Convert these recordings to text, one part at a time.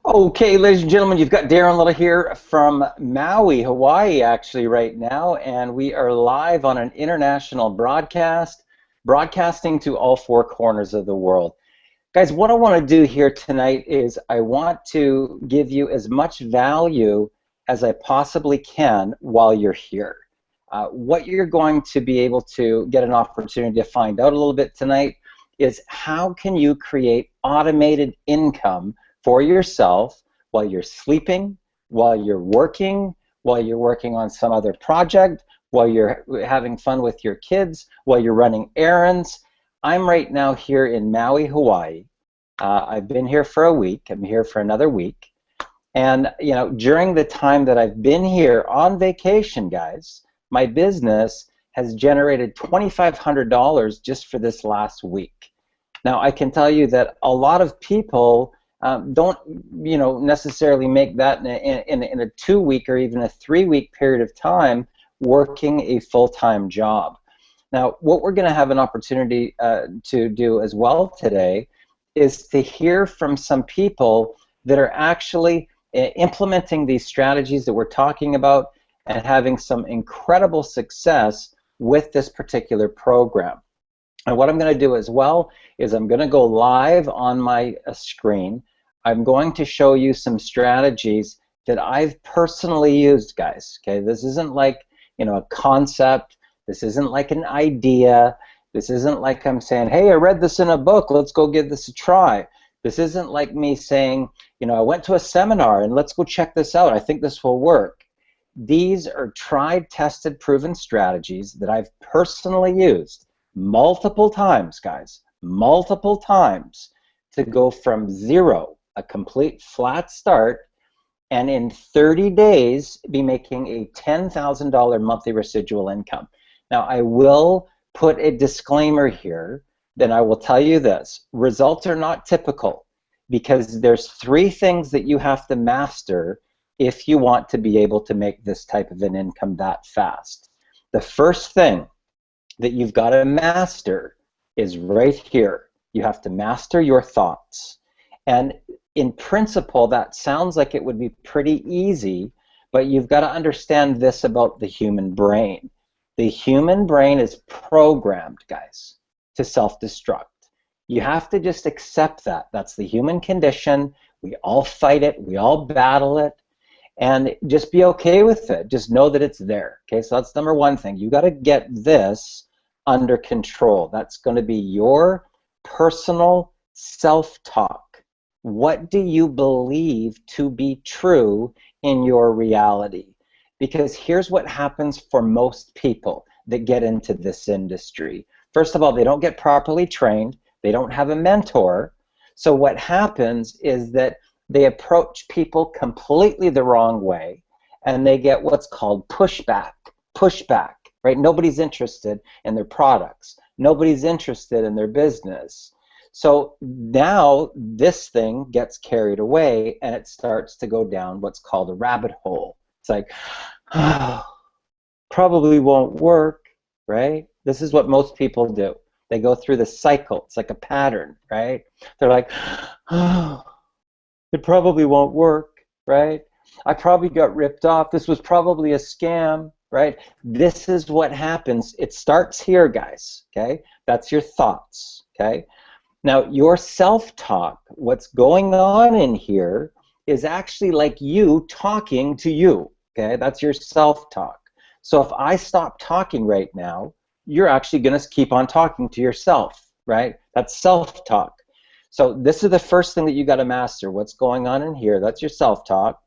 Okay, ladies and gentlemen, you've got Darren Little here from Maui, Hawaii, actually, right now, and we are live on an international broadcast, broadcasting to all four corners of the world. Guys, what I want to do here tonight is I want to give you as much value as I possibly can while you're here. What you're going to be able to get an opportunity to find out a little bit tonight is how can you create automated income for yourself while you're sleeping, while you're working on some other project, while you're having fun with your kids, while you're running errands. I'm right now here in Maui, Hawaii. I've been here for a week. I'm here for another week. And during the time that I've been here on vacation, guys, my business has generated $2,500 just for this last week. Now, I can tell you that a lot of people don't, necessarily make that in a 2-week or even a 3-week period of time working a full-time job. Now, what we're going to have an opportunity to do as well today is to hear from some people that are actually implementing these strategies that we're talking about and having some incredible success with this particular program. And what I'm going to do as well is I'm going to go live on my screen. I'm going to show you some strategies that I've personally used, guys. Okay, this isn't like a concept. This isn't like an idea. This isn't like I'm saying, hey, I read this in a book. Let's go give this a try. This isn't like me saying, I went to a seminar and let's go check this out. I think this will work. These are tried, tested, proven strategies that I've personally used multiple times, guys, multiple times, to go from zero, a complete flat start, and in 30 days be making a $10,000 monthly residual income. Now, I will put a disclaimer here. Then I will tell you this: results are not typical, because there's 3 things that you have to master if you want to be able to make this type of an income that fast. The first thing that you've got to master is right here. You have to master your thoughts. And in principle, that sounds like it would be pretty easy, but you've got to understand this about the human brain. The human brain is programmed, guys, to self-destruct. You have to just accept that. That's the human condition. We all fight it. We all battle it. And just be okay with it. Just know that it's there. Okay, so that's number one thing. You got to get this under control. That's going to be your personal self-talk. What do you believe to be true in your reality? Because here's what happens for most people that get into this industry. First of all, they don't get properly trained. They don't have a mentor. So what happens is that they approach people completely the wrong way, and they get what's called pushback, right? Nobody's interested in their products. Nobody's interested in their business. So now this thing gets carried away, and it starts to go down what's called a rabbit hole. It's like, oh, probably won't work, right? This is what most people do. They go through the cycle. It's like a pattern, right? They're like, oh, it probably won't work, right? I probably got ripped off. This was probably a scam, right? This is what happens. It starts here, guys, okay? That's your thoughts, okay? Now, your self-talk, what's going on in here is actually like you talking to you, okay? That's your self-talk. So if I stop talking right now, you're actually going to keep on talking to yourself, right? That's self-talk. So this is the first thing that you got to master. What's going on in here? That's your self-talk.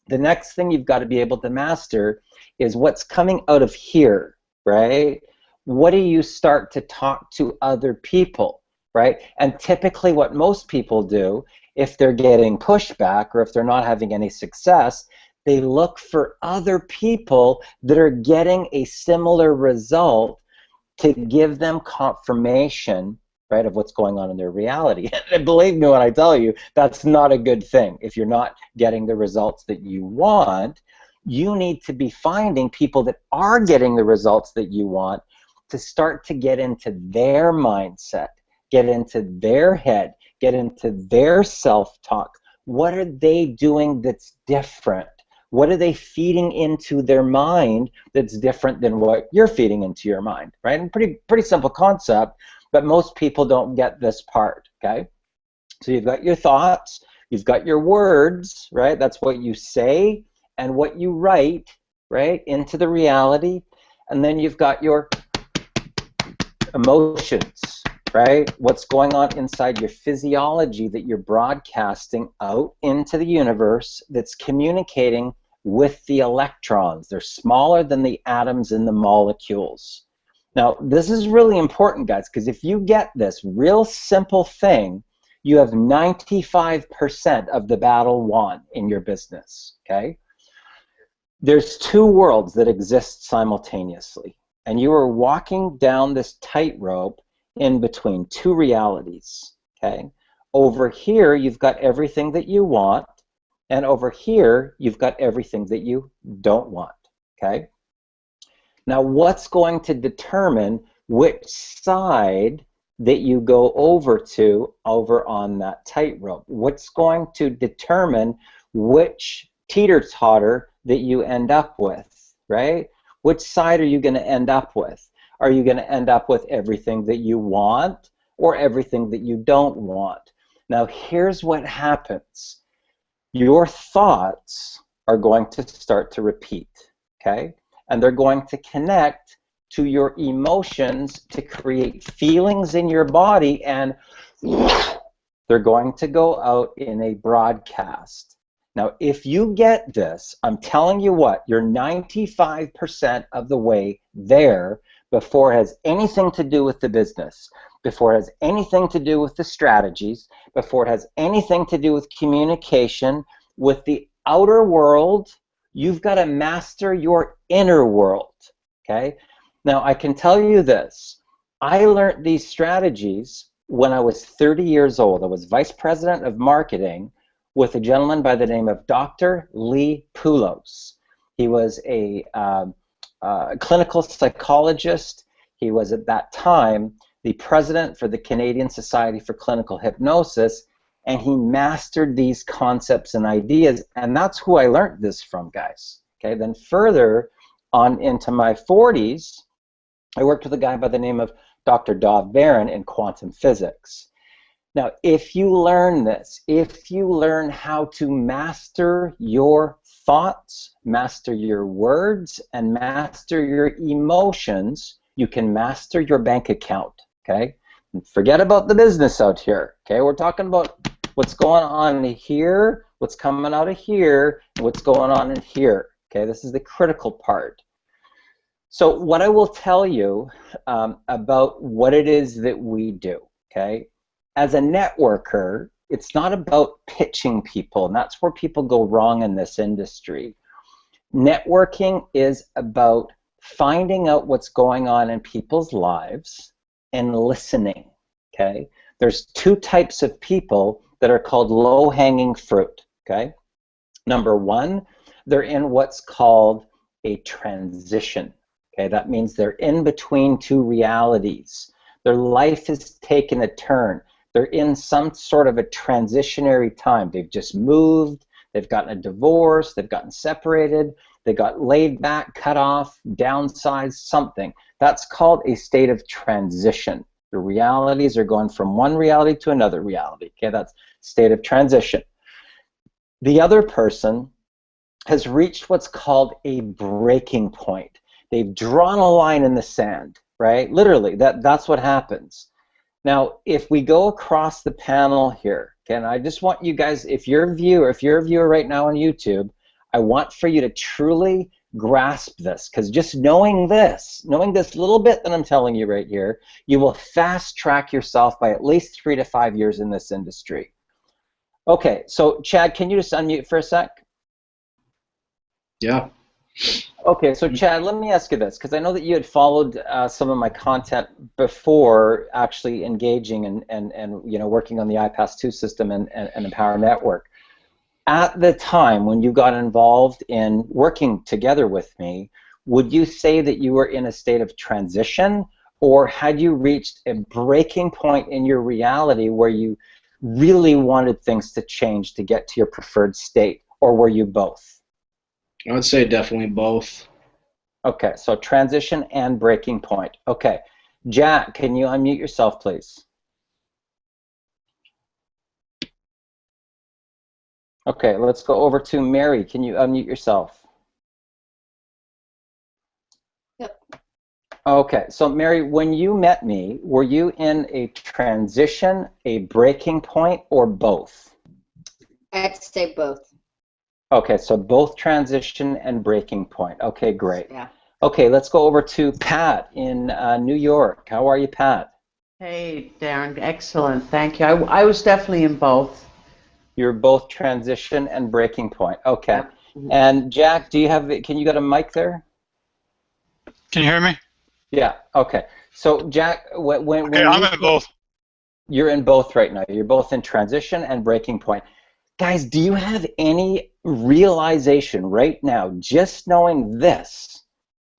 The next thing you've got to be able to master is what's coming out of here, right? What do you start to talk to other people, right? And typically what most people do, if they're getting pushback or if they're not having any success, they look for other people that are getting a similar result to give them confirmation, right, of what's going on in their reality. And believe me when I tell you, that's not a good thing. If you're not getting the results that you want, you need to be finding people that are getting the results that you want to start to get into their mindset, get into their head, get into their self-talk. What are they doing that's different? What are they feeding into their mind that's different than what you're feeding into your mind, right? And pretty simple concept, but most people don't get this part, okay? So you've got your thoughts, you've got your words, right? That's what you say and what you write, right, into the reality. And then you've got your emotions, right? What's going on inside your physiology that you're broadcasting out into the universe that's communicating with the electrons. They're smaller than the atoms in the molecules. Now, this is really important, guys, because if you get this real simple thing, you have 95% of the battle won in your business, okay? There's two worlds that exist simultaneously, and you are walking down this tightrope in between two realities, okay? Over here, you've got everything that you want, and over here, you've got everything that you don't want, okay? Now, what's going to determine which side that you go over to over on that tightrope? What's going to determine which teeter-totter that you end up with, right? Which side are you going to end up with? Are you going to end up with everything that you want or everything that you don't want? Now, here's what happens. Your thoughts are going to start to repeat, okay? And they're going to connect to your emotions to create feelings in your body, and they're going to go out in a broadcast. Now, if you get this, I'm telling you what, you're 95% of the way there before it has anything to do with the business, before it has anything to do with the strategies, before it has anything to do with communication with the outer world. You've got to master your inner world, okay? Now, I can tell you this. I learned these strategies when I was 30 years old. I was vice president of marketing with a gentleman by the name of Dr. Lee Poulos. He was a clinical psychologist. He was at that time the president for the Canadian Society for Clinical Hypnosis, and he mastered these concepts and ideas, and that's who I learned this from, guys. Okay, then further on into my 40s, I worked with a guy by the name of Dr. Dov Baron in quantum physics. Now, if you learn this, if you learn how to master your thoughts, master your words, and master your emotions, you can master your bank account, okay? And forget about the business out here, okay? We're talking about what's going on here, what's coming out of here, and what's going on in here, okay? This is the critical part. So what I will tell you about what it is that we do, okay? As a networker, it's not about pitching people, and that's where people go wrong in this industry. Networking is about finding out what's going on in people's lives and listening, okay? There's two types of people that are called low-hanging fruit, okay? Number one, they're in what's called a transition, okay? That means they're in between two realities. Their life has taken a turn. They're in some sort of a transitionary time. They've just moved, they've gotten a divorce, they've gotten separated, they got laid back, cut off, downsized, something. That's called a state of transition. The realities are going from one reality to another reality. Okay, that's state of transition. The other person has reached what's called a breaking point. They've drawn a line in the sand, right? Literally, that's what happens. Now, if we go across the panel here, okay, and I just want you guys, if you're a viewer right now on YouTube, I want for you to truly grasp this, because just knowing this little bit that I'm telling you right here, you will fast track yourself by at least 3 to 5 years in this industry. Okay, so Chad, can you just unmute for a sec? Yeah. Okay, so Chad, let me ask you this, because I know that you had followed some of my content before actually engaging and you know, working on the iPass-2 system and Empower Network. At the time when you got involved in working together with me, would you say that you were in a state of transition, or had you reached a breaking point in your reality where you really wanted things to change to get to your preferred state, or were you both? I would say definitely both. Okay, so transition and breaking point. Okay, Jack, can you unmute yourself, please? Okay, let's go over to Mary. Can you unmute yourself? Yep. Okay, so Mary, when you met me, were you in a transition, a breaking point, or both? I'd say both. Okay, so both transition and breaking point. Okay, great. Yeah. Okay, let's go over to Pat in New York. How are you, Pat? Hey, Darren, excellent. Thank you. I was definitely in both. You're both transition and breaking point. Okay. Yep. And Jack, can you get a mic there? Can you hear me? Yeah, okay. So Jack, when Okay, I'm in both. you're in both right now. You're both in transition and breaking point. Guys, do you have any realization right now, just knowing this,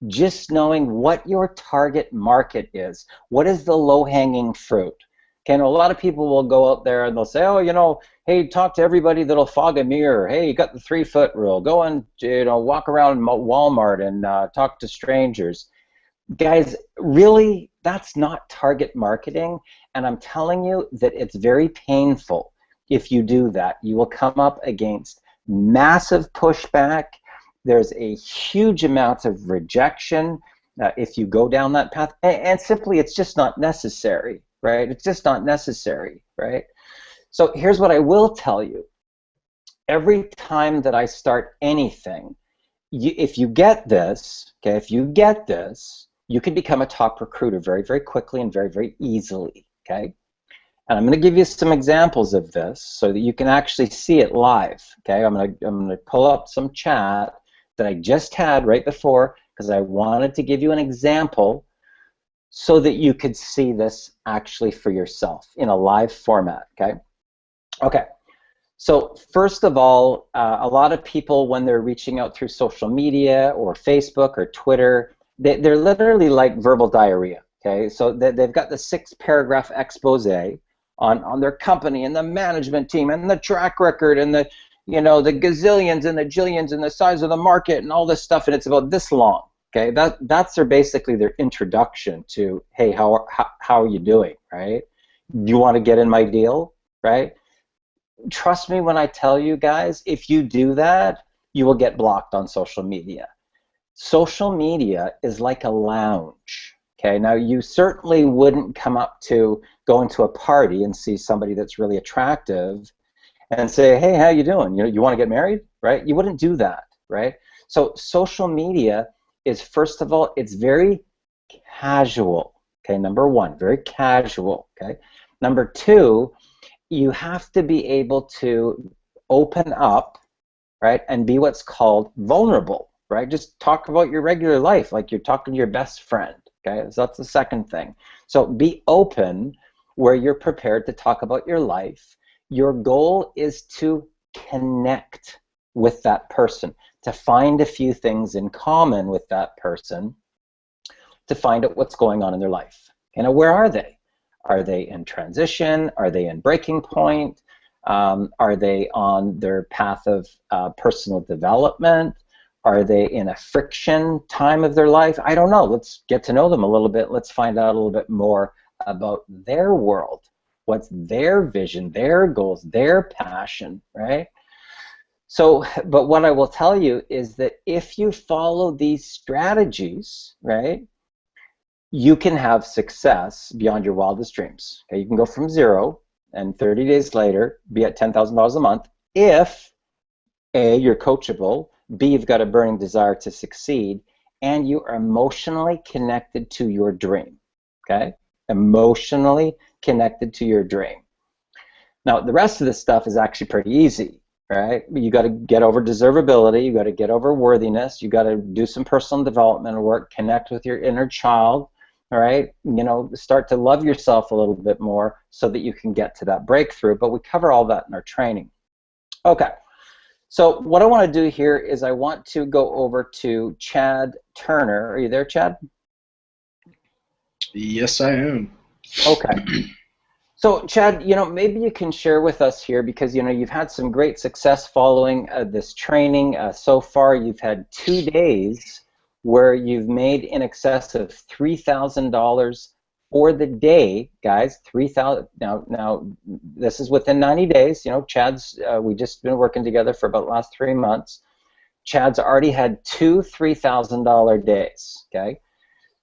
just knowing what your target market is? What is the low-hanging fruit? Okay, and a lot of people will go out there and they'll say, oh, hey, talk to everybody that'll fog a mirror. Hey, you got the 3-foot rule. Go and, walk around Walmart and talk to strangers. Guys, really, that's not target marketing, and I'm telling you that it's very painful if you do that. You will come up against massive pushback. There's a huge amount of rejection if you go down that path, and simply it's just not necessary, right? It's just not necessary, right? So here's what I will tell you. Every time that I start anything, if you get this, okay, if you get this, you can become a top recruiter very, very quickly and very, very easily, okay? And I'm going to give you some examples of this so that you can actually see it live, okay? I'm going to pull up some chat that I just had right before because I wanted to give you an example so that you could see this actually for yourself in a live format, okay? Okay. So first of all, a lot of people, when they're reaching out through social media or Facebook or Twitter, they're literally like verbal diarrhea, okay? So they've got the 6-paragraph expose on their company and the management team and the track record and the gazillions and the jillions and the size of the market and all this stuff, and it's about this long, okay? That's basically their introduction to, hey, how are you doing, right? You want to get in my deal, right? Trust me when I tell you guys, if you do that, you will get blocked on social media. Social media is like a lounge. Okay, now you certainly wouldn't go into a party and see somebody that's really attractive and say, hey, how you doing? You want to get married, right? You wouldn't do that, right? So social media is, first of all, it's very casual. Okay, number one, very casual. Okay, number two, you have to be able to open up, right, and be what's called vulnerable, right? Just talk about your regular life like you're talking to your best friend, okay? So that's the second thing. So be open where you're prepared to talk about your life. Your goal is to connect with that person, to find a few things in common with that person, to find out what's going on in their life. And where are they? Are they in transition? Are they in breaking point? Are they on their path of personal development? Are they in a friction time of their life? I don't know. Let's get to know them a little bit. Let's find out a little bit more about their world. What's their vision, their goals, their passion, right? So, but what I will tell you is that if you follow these strategies, right, you can have success beyond your wildest dreams. Okay, you can go from 0 and 30 days later be at $10,000 a month if A, you're coachable, B, you've got a burning desire to succeed, and you are emotionally connected to your dream. Okay, emotionally connected to your dream. Now, the rest of this stuff is actually pretty easy, right? You got to get over desirability, you got to get over worthiness, you got to do some personal development work, connect with your inner child. All right, start to love yourself a little bit more so that you can get to that breakthrough, but we cover all that in our training. Okay, so what I want to do here is I want to go over to Chad Turner. Are you there, Chad? Yes, I am. Okay. So, Chad, maybe you can share with us here because, you've had some great success following this training. So far, you've had 2 days where you've made in excess of $3,000 for the day, guys. 3,000. Now, this is within 90 days. Chad's. We just been working together for about the last 3 months. Chad's already had two $3,000 days. Okay.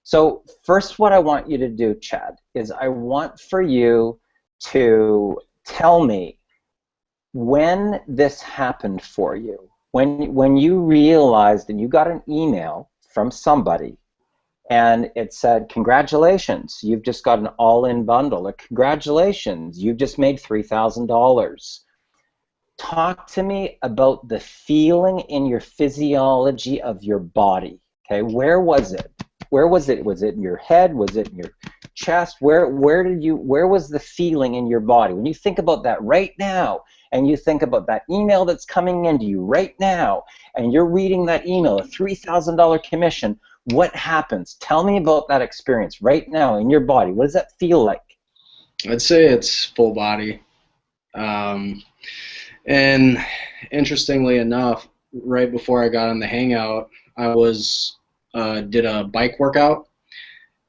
So first, what I want you to do, Chad, is I want for you to tell me when this happened for you, when you realized and you got an email from somebody and it said, congratulations, you've just got an all-in bundle, or congratulations, you've just made $3,000. Talk to me about the feeling in your physiology of your body. Okay, where was it? Where was it? Was it in your head? Was it in your chest? Where was the feeling in your body? When you think about that right now, and you think about that email that's coming into you right now, and you're reading that email, a $3,000 commission, what happens? Tell me about that experience right now in your body. What does that feel like? I'd say it's full body. And interestingly enough, right before I got on the Hangout, I did a bike workout,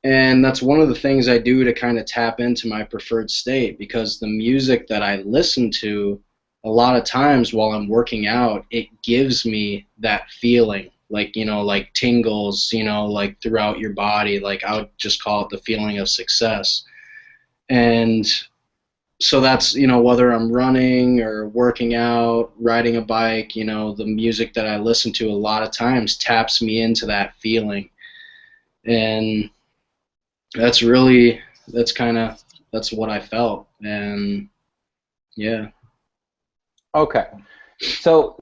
and that's one of the things I do to kind of tap into my preferred state, because the music that I listen to a lot of times while I'm working out, it gives me that feeling, like, like tingles, like throughout your body. Like, I would just call it the feeling of success. And so that's, whether I'm running or working out, riding a bike, the music that I listen to a lot of times taps me into that feeling. And that's what I felt. And yeah. Okay. So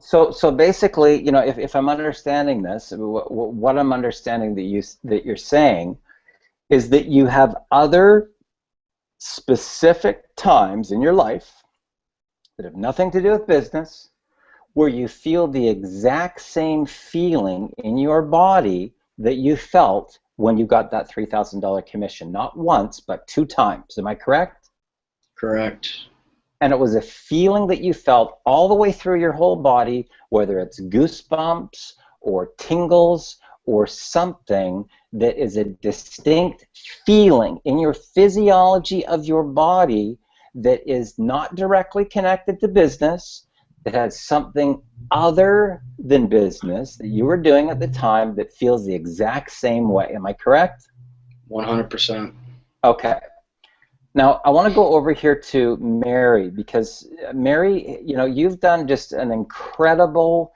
basically, if I'm understanding this, what I'm understanding that you're saying is that you have other specific times in your life that have nothing to do with business where you feel the exact same feeling in your body that you felt when you got that $3,000 commission. Not once, but 2 times. Am I correct? Correct. And it was a feeling that you felt all the way through your whole body, whether it's goosebumps or tingles or something that is a distinct feeling in your physiology of your body that is not directly connected to business, that has something other than business that you were doing at the time that feels the exact same way. Am I correct? 100%. Okay. Now, I want to go over here to Mary, because Mary, you've done just an incredible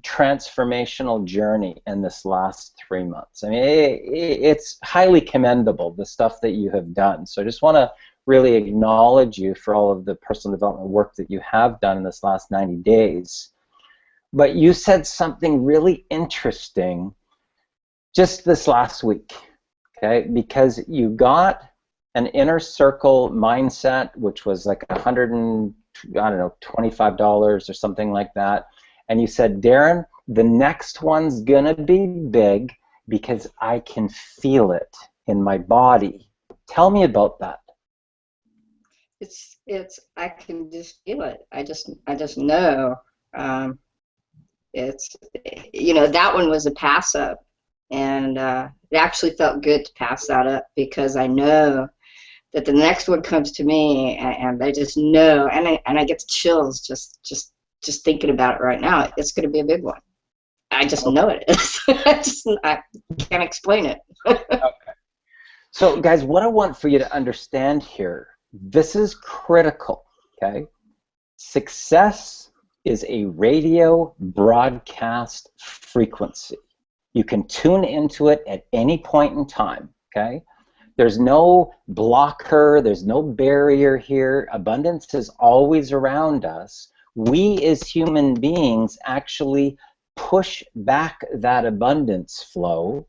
transformational journey in this last 3 months. I mean, it's highly commendable, the stuff that you have done. So I just want to really acknowledge you for all of the personal development work that you have done in this last 90 days. But you said something really interesting just this last week, okay? Because you got an inner circle mindset, which was like $25 or something like that. And you said, Darren, the next one's gonna be big because I can feel it in my body. Tell me about that. I can just feel it. I just know. It's, that one was a pass up, and it actually felt good to pass that up, because I know that the next one comes to me, and I just know, and I get the chills just thinking about it right now. It's going to be a big one. I just know it is. I can't explain it. Okay. So, guys, what I want for you to understand here, this is critical, okay? Success is a radio broadcast frequency. You can tune into it at any point in time, okay? There's no blocker, there's no barrier here. Abundance is always around us. We as human beings actually push back that abundance flow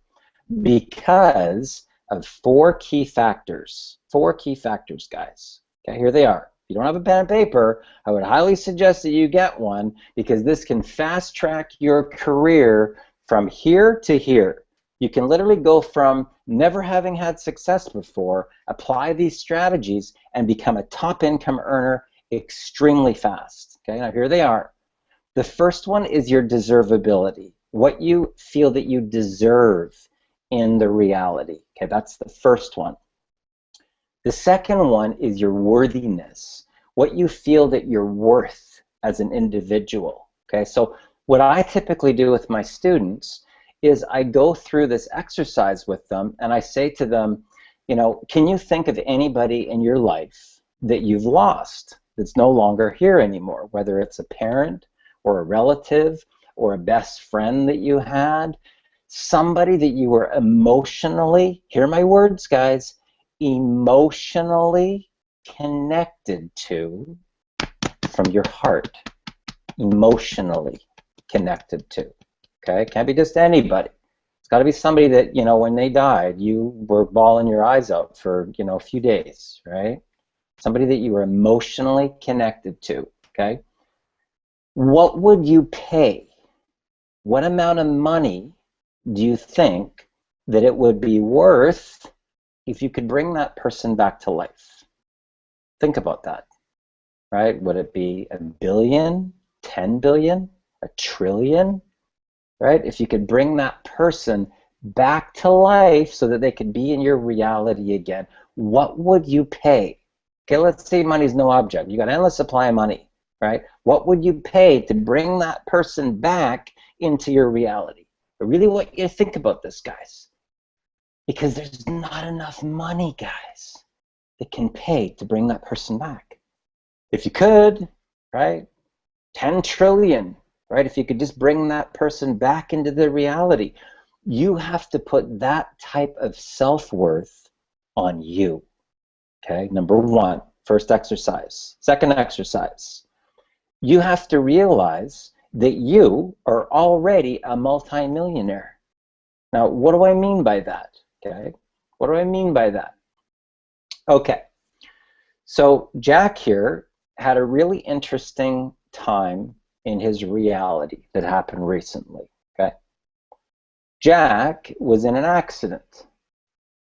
because of 4 key factors. 4 key factors, guys. Okay, here they are. If you don't have a pen and paper, I would highly suggest that you get one, because this can fast track your career from here to here. You can literally go from never having had success before, apply these strategies, and become a top income earner extremely fast. Okay, now here they are. The first one is your deservability, what you feel that you deserve in the reality. Okay, that's the first one. The second one is your worthiness, what you feel that you're worth as an individual. Okay, so what I typically do with my students is I go through this exercise with them and I say to them, you know, can you think of anybody in your life that you've lost that's no longer here anymore, whether it's a parent or a relative or a best friend that you had, somebody that you were emotionally, hear my words guys, emotionally connected to from your heart, emotionally connected to. Okay, it can't be just anybody. It's got to be somebody that, you know, when they died, you were bawling your eyes out for, you know, a few days, right? Somebody that you were emotionally connected to, okay? What would you pay? What amount of money do you think that it would be worth if you could bring that person back to life? Think about that, right? Would it be $1 billion, 10 billion, a trillion? Right? If you could bring that person back to life so that they could be in your reality again, what would you pay? Okay, let's say money's no object. You got endless supply of money, right? What would you pay to bring that person back into your reality? I really want you to think about this, guys, because there's not enough money, guys, that can pay to bring that person back. If you could, right? 10 trillion. Right? If you could just bring that person back into the reality, you have to put that type of self-worth on you. Okay, number one, first exercise. Second exercise, you have to realize that you are already a multimillionaire. Now, what do I mean by that? Okay, what do I mean by that? Okay, so Jack here had a really interesting time in his reality that happened recently. Okay, Jack was in an accident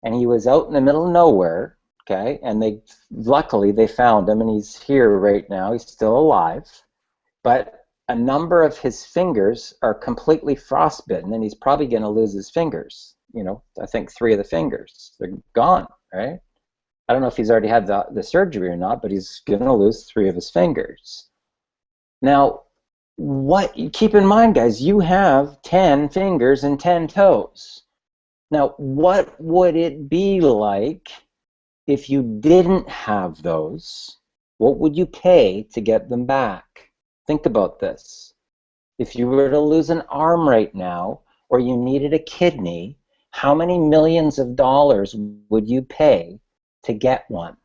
and he was out in the middle of nowhere. Okay, and luckily they found him and he's here right now. He's still alive, but a number of his fingers are completely frostbitten and he's probably going to lose his fingers. You know, I think 3 of the fingers, they're gone, right? I don't know if he's already had the surgery or not, but he's going to lose 3 of his fingers. Now, keep in mind, guys, you have 10 fingers and 10 toes. Now, what would it be like if you didn't have those? What would you pay to get them back? Think about this. If you were to lose an arm right now, or you needed a kidney, how many millions of dollars would you pay to get one?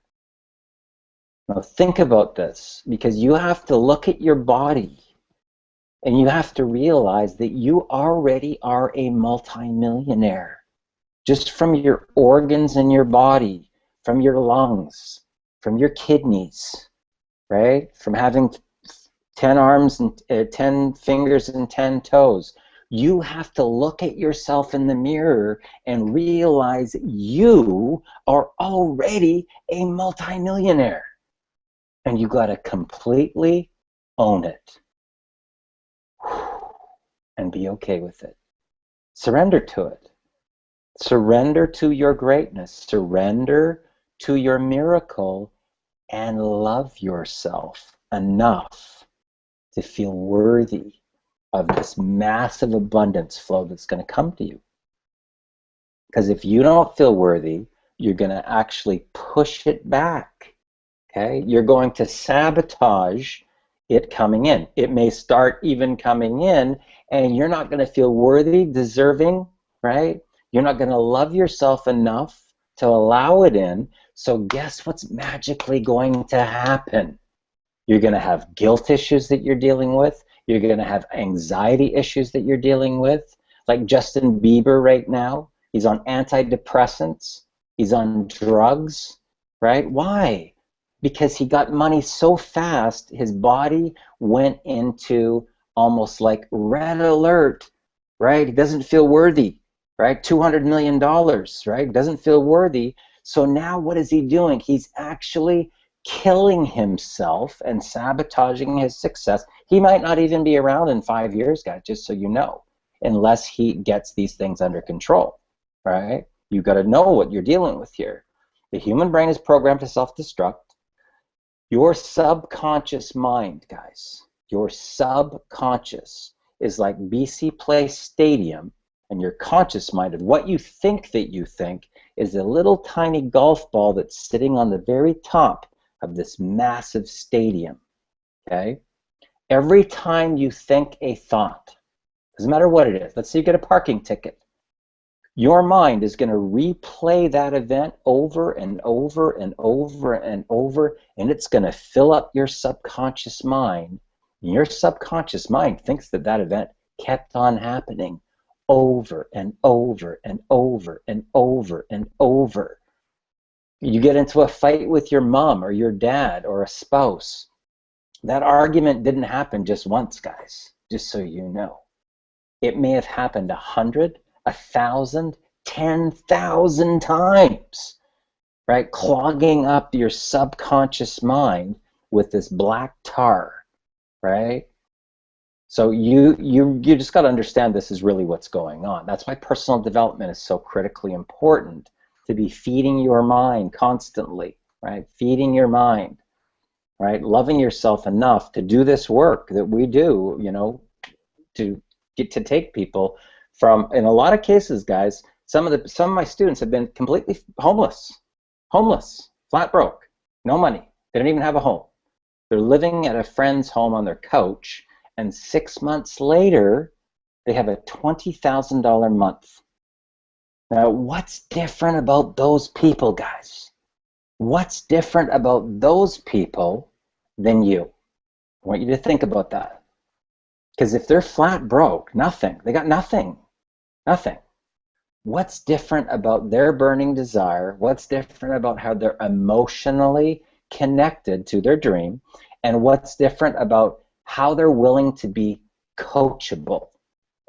Now, think about this, because you have to look at your body. And you have to realize that you already are a multimillionaire just from your organs in your body, from your lungs, from your kidneys, right? From having 10 arms and 10 fingers and 10 toes. You have to look at yourself in the mirror and realize you are already a multimillionaire. And you got to completely own it. And be okay with it. Surrender to it. Surrender to your greatness. Surrender to your miracle and love yourself enough to feel worthy of this massive abundance flow that's going to come to you. Because if you don't feel worthy, you're going to actually push it back. Okay? You're going to sabotage it coming in. It may start even coming in and you're not going to feel worthy, deserving, right? You're not going to love yourself enough to allow it in. So guess what's magically going to happen? You're going to have guilt issues that you're dealing with. You're going to have anxiety issues that you're dealing with. Like Justin Bieber right now, he's on antidepressants. He's on drugs, right? Why? Because he got money so fast, his body went into almost like red alert, right? He doesn't feel worthy. right? $200 million, right? Doesn't feel worthy. So now what is he doing? He's actually killing himself and sabotaging his success. He might not even be around in 5 years, guys, just so you know, unless he gets these things under control, right? You got to know what you're dealing with here. The human brain is programmed to self-destruct. Your subconscious mind, guys, your subconscious is like BC Place Stadium, and your conscious mind, and what you think that you think, is a little tiny golf ball that's sitting on the very top of this massive stadium, okay? Every time you think a thought, doesn't matter what it is, let's say you get a parking ticket, your mind is going to replay that event over and over and over and over, and it's going to fill up your subconscious mind. And your subconscious mind thinks that that event kept on happening over and over and over and over and over. You get into a fight with your mom or your dad or a spouse. That argument didn't happen just once, guys, just so you know. It may have happened 100, 1,000, 10,000 times, right? Clogging up your subconscious mind with this black tar, right? So you just got to understand this is really what's going on. That's why personal development is so critically important, to be feeding your mind constantly, right? Feeding your mind, right? Loving yourself enough to do this work that we do, you know, to get to take people from, in a lot of cases, guys, some of my students have been completely homeless, flat broke, no money. They don't even have a home. They're living at a friend's home on their couch, and 6 months later, they have a $20,000 month. Now, what's different about those people, guys? What's different about those people than you? I want you to think about that. Because if they're flat broke, nothing, they got nothing, nothing. What's different about their burning desire? What's different about how they're emotionally connected to their dream? And what's different about how they're willing to be coachable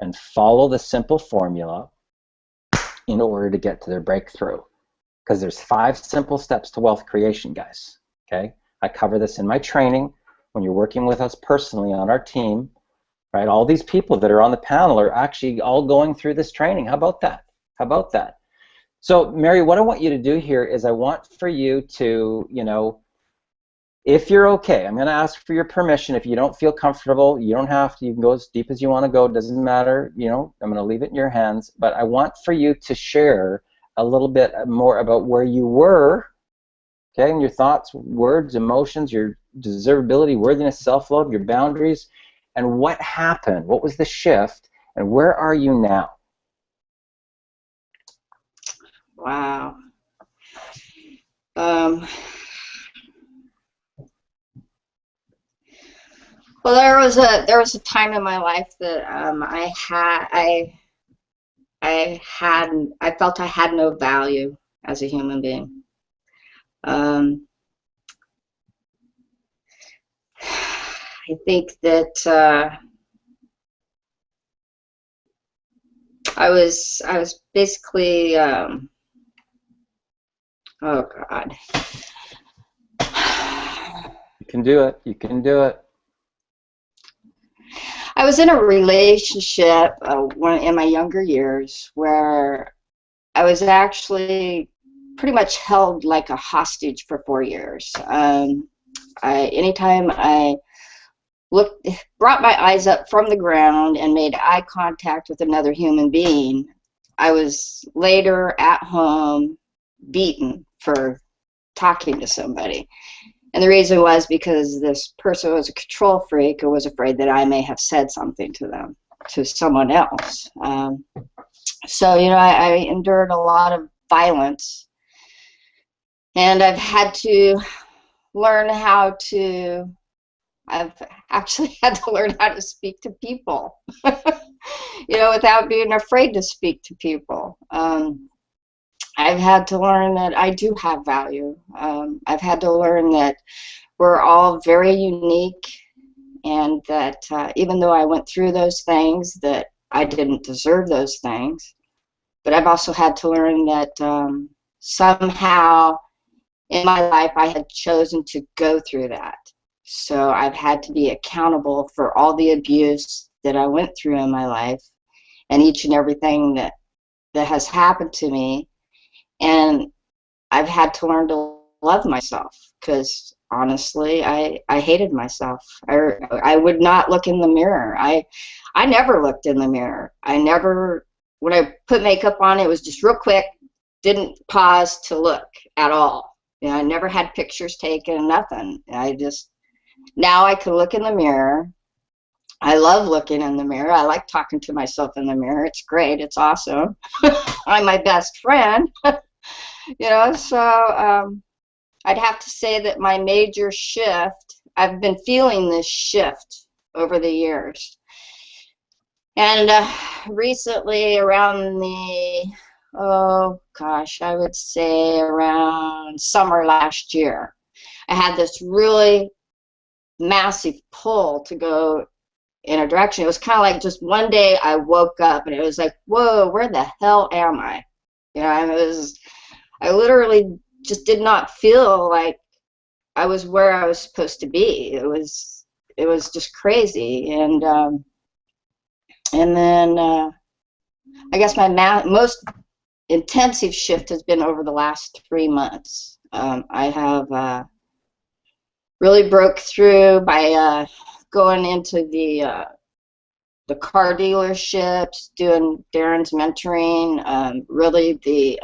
and follow the simple formula in order to get to their breakthrough? Because there's 5 simple steps to wealth creation, guys. Okay, I cover this in my training. When you're working with us personally on our team, right? All these people that are on the panel are actually all going through this training. How about that? How about that? So, Mary, what I want you to do here is I want for you to, you know, if you're okay, I'm going to ask for your permission. If you don't feel comfortable, you don't have to. You can go as deep as you want to go. It doesn't matter. You know, I'm going to leave it in your hands. But I want for you to share a little bit more about where you were, okay, and your thoughts, words, emotions, your deservability, worthiness, self-love, your boundaries, and what happened. What was the shift, and where are you now? Wow. Well, there was a time in my life that I felt I had no value as a human being. I think that I was basically oh God. You can do it. You can do it. I was in a relationship in my younger years where I was actually pretty much held like a hostage for 4 years. Anytime I brought my eyes up from the ground and made eye contact with another human being, I was later at home beaten for talking to somebody. And the reason was because this person was a control freak and was afraid that I may have said something to them, to someone else. So, you know, I endured a lot of violence, and I've had to learn how to, I've actually had to learn how to speak to people, you know, without being afraid to speak to people. I've had to learn that I do have value. I've had to learn that we're all very unique, and that even though I went through those things, that I didn't deserve those things. but I've also had to learn that somehow in my life I had chosen to go through that. So I've had to be accountable for all the abuse that I went through in my life and each and everything that has happened to me. And I've had to learn to love myself because honestly, I hated myself. I would not look in the mirror. I never looked in the mirror. I never, when I put makeup on, it was just real quick, didn't pause to look at all. You know, I never had pictures taken, nothing. Now I can look in the mirror. I love looking in the mirror. I like talking to myself in the mirror. It's great. It's awesome. I'm my best friend. You know, so I'd have to say that my major shift, I've been feeling this shift over the years. And recently around I would say around summer last year, I had this really massive pull to go in a direction. It was kind of like just one day I woke up and it was like, whoa, where the hell am I? You know, I literally just did not feel like I was where I was supposed to be. It was just crazy. And then I guess my most intensive shift has been over the last 3 months. I have really broke through by going into the car dealerships, doing Darren's mentoring, really the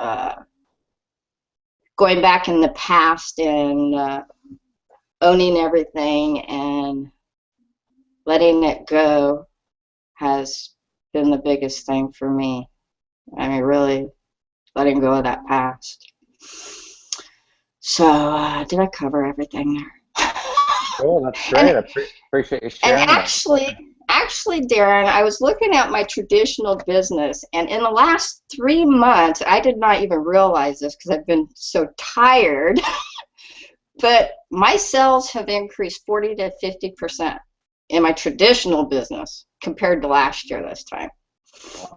going back in the past and owning everything and letting it go has been the biggest thing for me. I mean, really letting go of that past. So, did I cover everything there? Oh, that's great. I appreciate you And sharing that. actually, Darren, I was looking at my traditional business, and in the last 3 months, I did not even realize this because I've been so tired, but my sales have increased 40 to 50% in my traditional business compared to last year this time.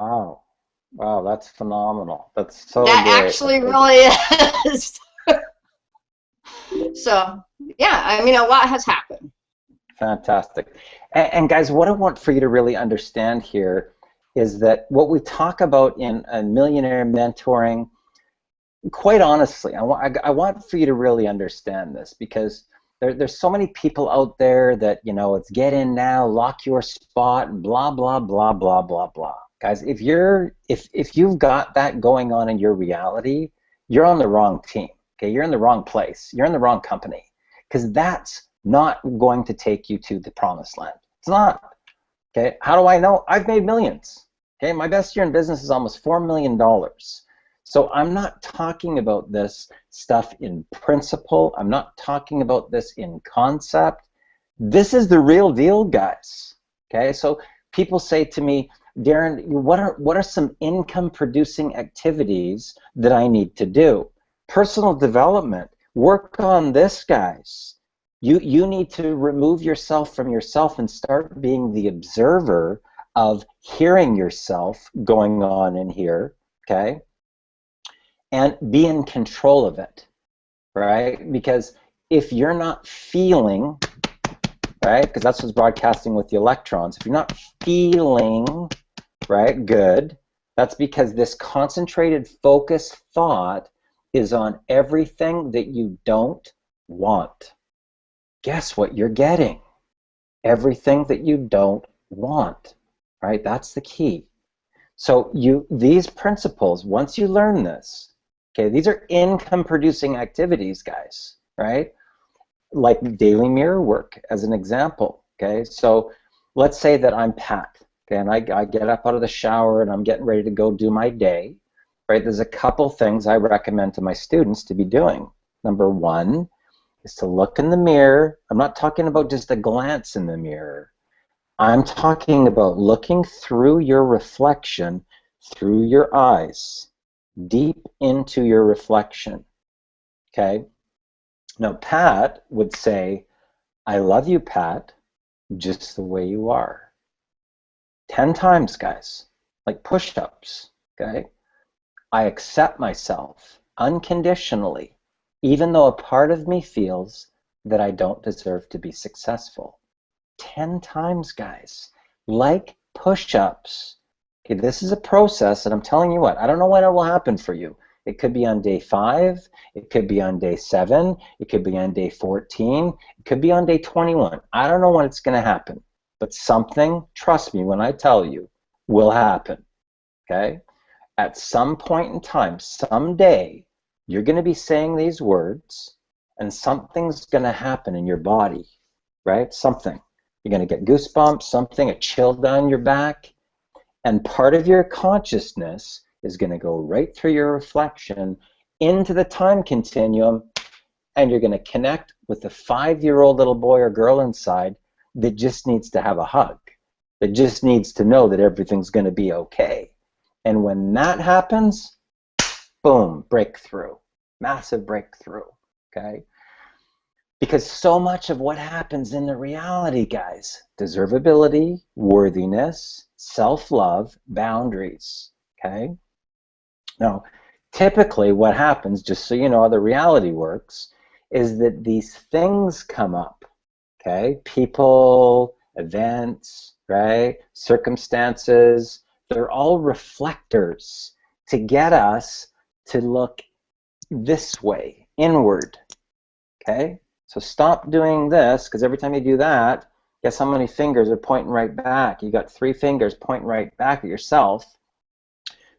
Wow. Wow, that's phenomenal. That's so That great. actually really is. So, yeah, I mean, a lot has happened. Fantastic. And guys, what I want for you to really understand here is that what we talk about in Millionaire Mentoring, quite honestly, I want for you to really understand this because there's so many people out there that, you know, it's get in now, lock your spot, and blah, blah, blah, blah, blah, blah. Guys, if you've got that going on in your reality, you're on the wrong team. Okay, you're in the wrong place. You're in the wrong company because that's not going to take you to the promised land. It's not. Okay, how do I know? I've made millions. Okay, my best year in business is almost $4 million. So I'm not talking about this stuff in principle. I'm not talking about this in concept. This is the real deal, guys. Okay, so people say to me, Darren, what are some income producing activities that I need to do? Personal development. Work on this, guys. You need to remove yourself from yourself and start being the observer of hearing yourself going on in here, okay? And be in control of it, right? Because if you're not feeling, right, because that's what's broadcasting with the electrons, if you're not feeling, right, good, that's because this concentrated focused thought is on everything that you don't want. Guess what you're getting? Everything that you don't want, right? That's the key. So these principles, once you learn this, okay, these are income producing activities, guys, right? Like daily mirror work as an example, okay? So let's say that I'm Pat, okay, and I get up out of the shower and I'm getting ready to go do my day, right? There's a couple things I recommend to my students to be doing. Number one is to look in the mirror. I'm not talking about just a glance in the mirror. I'm talking about looking through your reflection, through your eyes, deep into your reflection, okay? Now, Pat would say, I love you, Pat, just the way you are. 10 times, guys, like push-ups, okay? I accept myself unconditionally, even though a part of me feels that I don't deserve to be successful. 10 times, guys. Like push-ups. Okay, this is a process, and I'm telling you what, I don't know when it will happen for you. It could be on day 5, it could be on day 7, it could be on day 14, it could be on day 21. I don't know when it's going to happen, but something, trust me when I tell you, will happen. Okay? At some point in time, someday, you're going to be saying these words, and something's going to happen in your body, right? Something. You're going to get goosebumps, something, a chill down your back, and part of your consciousness is going to go right through your reflection into the time continuum, and you're going to connect with the 5-year-old little boy or girl inside that just needs to have a hug, that just needs to know that everything's going to be okay. And when that happens, boom, breakthrough, massive breakthrough, okay? Because so much of what happens in the reality, guys, deservability, worthiness, self-love, boundaries, okay? Now, typically what happens, just so you know how the reality works, is that these things come up, okay? People, events, right? Circumstances, they're all reflectors to get us to look this way, inward, okay? So stop doing this, because every time you do that, guess how many fingers are pointing right back? You got 3 fingers pointing right back at yourself.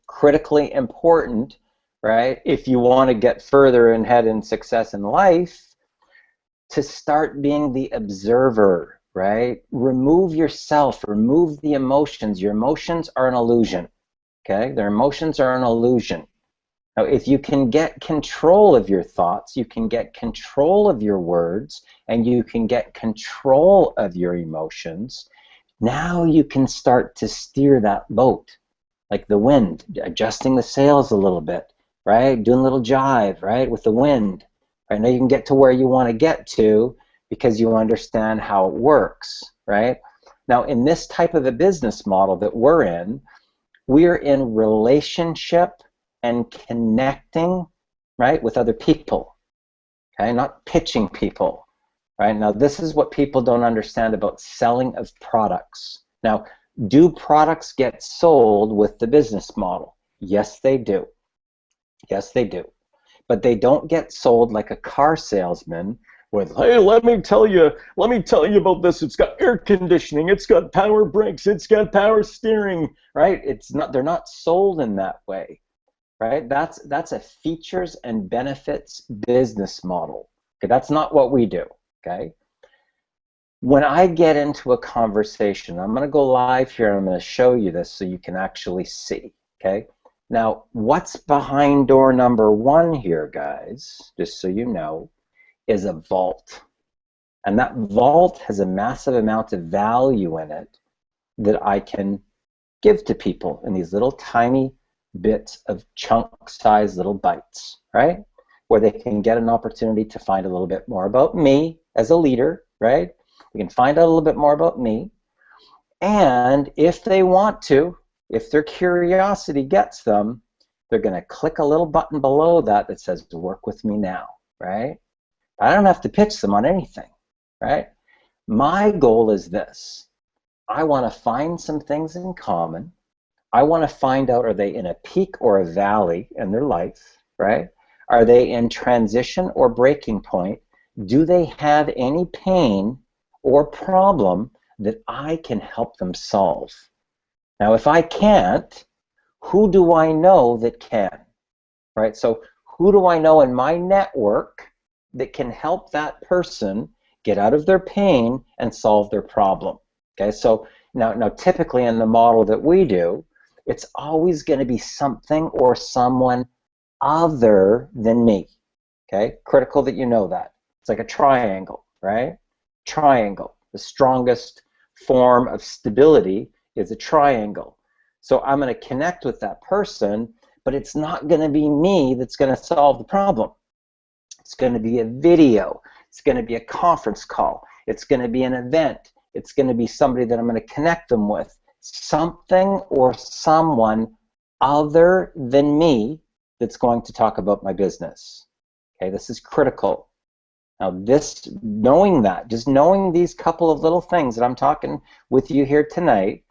Critically important, right? If you want to get further and head in success in life, to start being the observer, right? Remove yourself, remove the emotions. Your emotions are an illusion, okay? Their emotions are an illusion. Now, if you can get control of your thoughts, you can get control of your words, and you can get control of your emotions, now you can start to steer that boat, like the wind, adjusting the sails a little bit, right? Doing a little jive, right, with the wind. Right? Now you can get to where you want to get to because you understand how it works, right? Now, in this type of a business model that we're in relationship and connecting, right, with other people, okay, not pitching people, right? Now, this is what people don't understand about selling of products. Now, do products get sold with the business model? Yes, they do. Yes, they do. But they don't get sold like a car salesman with, hey, let me tell you about this. It's got air conditioning, it's got power brakes, it's got power steering, right? They're not sold in that way. Right? That's a features and benefits business model. Okay, that's not what we do. Okay. When I get into a conversation, I'm going to go live here and I'm going to show you this so you can actually see. Okay. Now, what's behind door number 1 here, guys, just so you know, is a vault. And that vault has a massive amount of value in it that I can give to people in these little tiny bits of chunk-sized little bites, right? Where they can get an opportunity to find a little bit more about me as a leader, right? We can find out a little bit more about me. And if they want to, if their curiosity gets them, they're going to click a little button below that that says, work with me now, right? I don't have to pitch them on anything, right? My goal is this. I want to find some things in common. I want to find out, are they in a peak or a valley in their life, right? Are they in transition or breaking point? Do they have any pain or problem that I can help them solve? Now, if I can't, who do I know that can, right? So who do I know in my network that can help that person get out of their pain and solve their problem? Okay, so now typically in the model that we do, it's always going to be something or someone other than me. Okay, critical that you know that. It's like a triangle, right? Triangle. The strongest form of stability is a triangle. So I'm going to connect with that person, but it's not going to be me that's going to solve the problem. It's going to be a video. It's going to be a conference call. It's going to be an event. It's going to be somebody that I'm going to connect them with. Something or someone other than me that's going to talk about my business. Okay, this is critical. Now this, knowing that, just knowing these couple of little things that I'm talking with you here tonight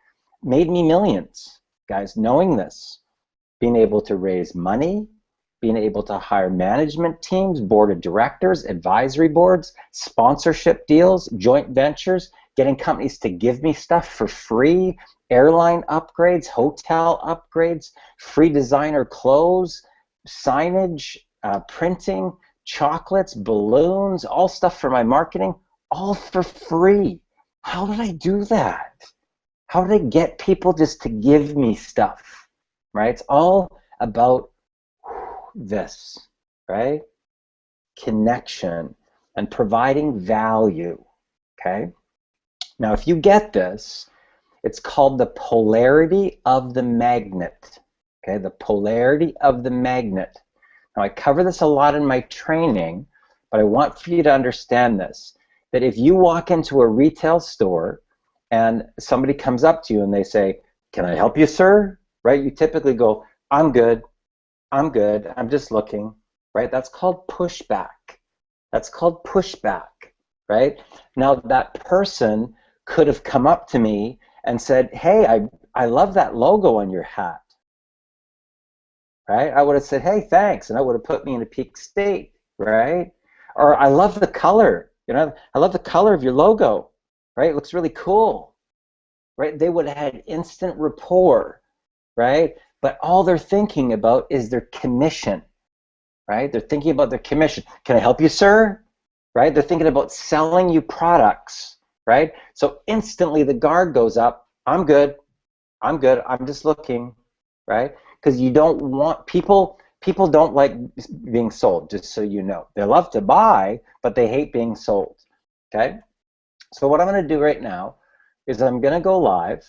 made me millions, guys, knowing this. Being able to raise money, being able to hire management teams, board of directors, advisory boards, sponsorship deals, joint ventures, getting companies to give me stuff for free, airline upgrades, hotel upgrades, free designer clothes, signage, printing, chocolates, balloons, all stuff for my marketing, all for free. How did I do that? How did I get people just to give me stuff, right? It's all about this, right? Connection and providing value, okay? Now, if you get this, it's called the polarity of the magnet, okay? The polarity of the magnet. Now, I cover this a lot in my training, but I want for you to understand this, that if you walk into a retail store and somebody comes up to you and they say, "Can I help you, sir?" Right? You typically go, I'm good, I'm just looking," right? That's called pushback. That's called pushback, right? Now, that person could have come up to me and said, "Hey, I love that logo on your hat." Right? I would have said, "Hey, thanks," and I would have put me in a peak state, right? Or, "I love the color, I love the color of your logo, right? It looks really cool," right? They would have had instant rapport, right? But all they're thinking about is their commission, right? They're thinking about their commission. "Can I help you, sir?" Right? They're thinking about selling you products, right? So instantly the guard goes up. I'm good, I'm just looking," right? Because you don't want, people don't like being sold, just so you know. They love to buy, but they hate being sold, okay? So what I'm going to do right now is I'm going to go live,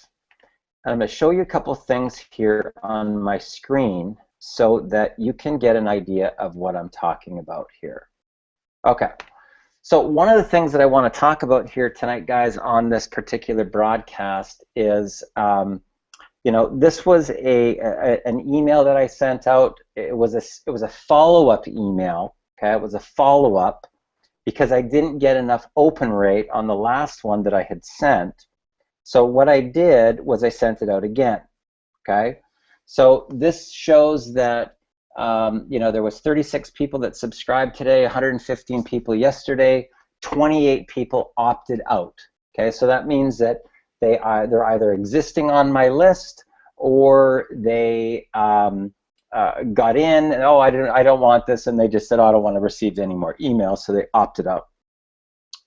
and I'm going to show you a couple of things here on my screen so that you can get an idea of what I'm talking about here. Okay, so one of the things that I want to talk about here tonight, guys, on this particular broadcast is this was an email that I sent out. It was a follow-up email. Okay, it was a follow-up because I didn't get enough open rate on the last one that I had sent. So what I did was I sent it out again. Okay, so this shows that there was 36 people that subscribed today, 115 people yesterday, 28 people opted out. Okay, so that means that they're either existing on my list or they got in and, "Oh, I don't want this," and they just said, "Oh, I don't want to receive any more emails," so they opted out.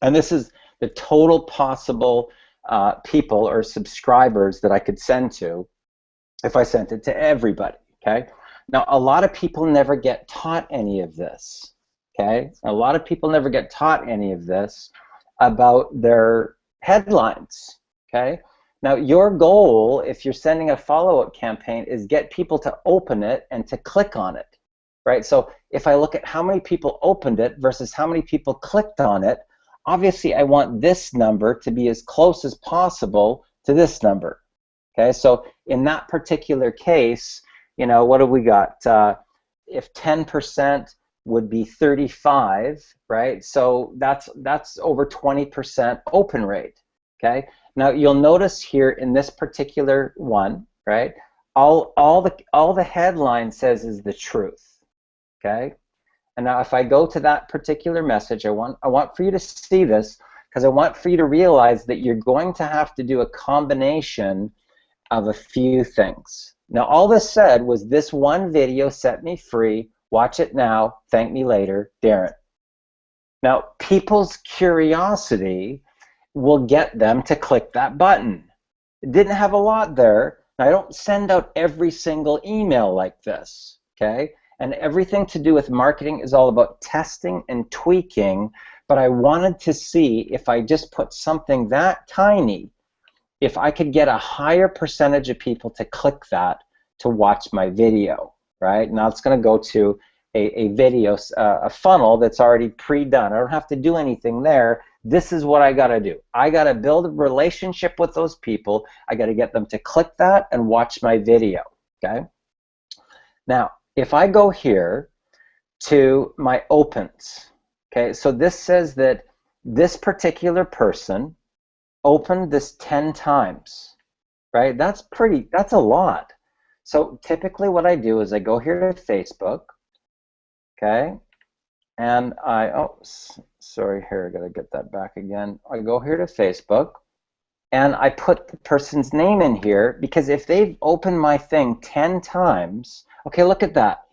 And this is the total possible people or subscribers that I could send to if I sent it to everybody. Okay. Now, a lot of people never get taught any of this. Okay, a lot of people never get taught any of this about their headlines. Okay, now your goal, if you're sending a follow-up campaign, is get people to open it and to click on it, right? So if I look at how many people opened it versus how many people clicked on it, obviously I want this number to be as close as possible to this number. Okay, so in that particular case, what do we got? If 10% would be 35, right? So that's over 20% open rate. Okay. Now you'll notice here in this particular one, right? All the headline says is the truth. Okay. And now if I go to that particular message, I want for you to see this, because I want for you to realize that you're going to have to do a combination of a few things. Now all this said was, "This one video set me free. Watch it now. Thank me later, Darren." Now people's curiosity will get them to click that button. It didn't have a lot there. Now, I don't send out every single email like this, okay? And everything to do with marketing is all about testing and tweaking, but I wanted to see if I just put something that tiny, if I could get a higher percentage of people to click that to watch my video, right? Now it's going to go to a video, a funnel that's already pre-done. I don't have to do anything there. This is what I got to do. I got to build a relationship with those people. I got to get them to click that and watch my video, okay? Now, if I go here to my opens, okay, so this says that this particular person opened this 10 times, right? That's a lot. So typically what I do is I go here to Facebook, okay, and sorry, here, I gotta get that back again. I go here to Facebook, and I put the person's name in here, because if they've opened my thing 10 times, okay, look at that.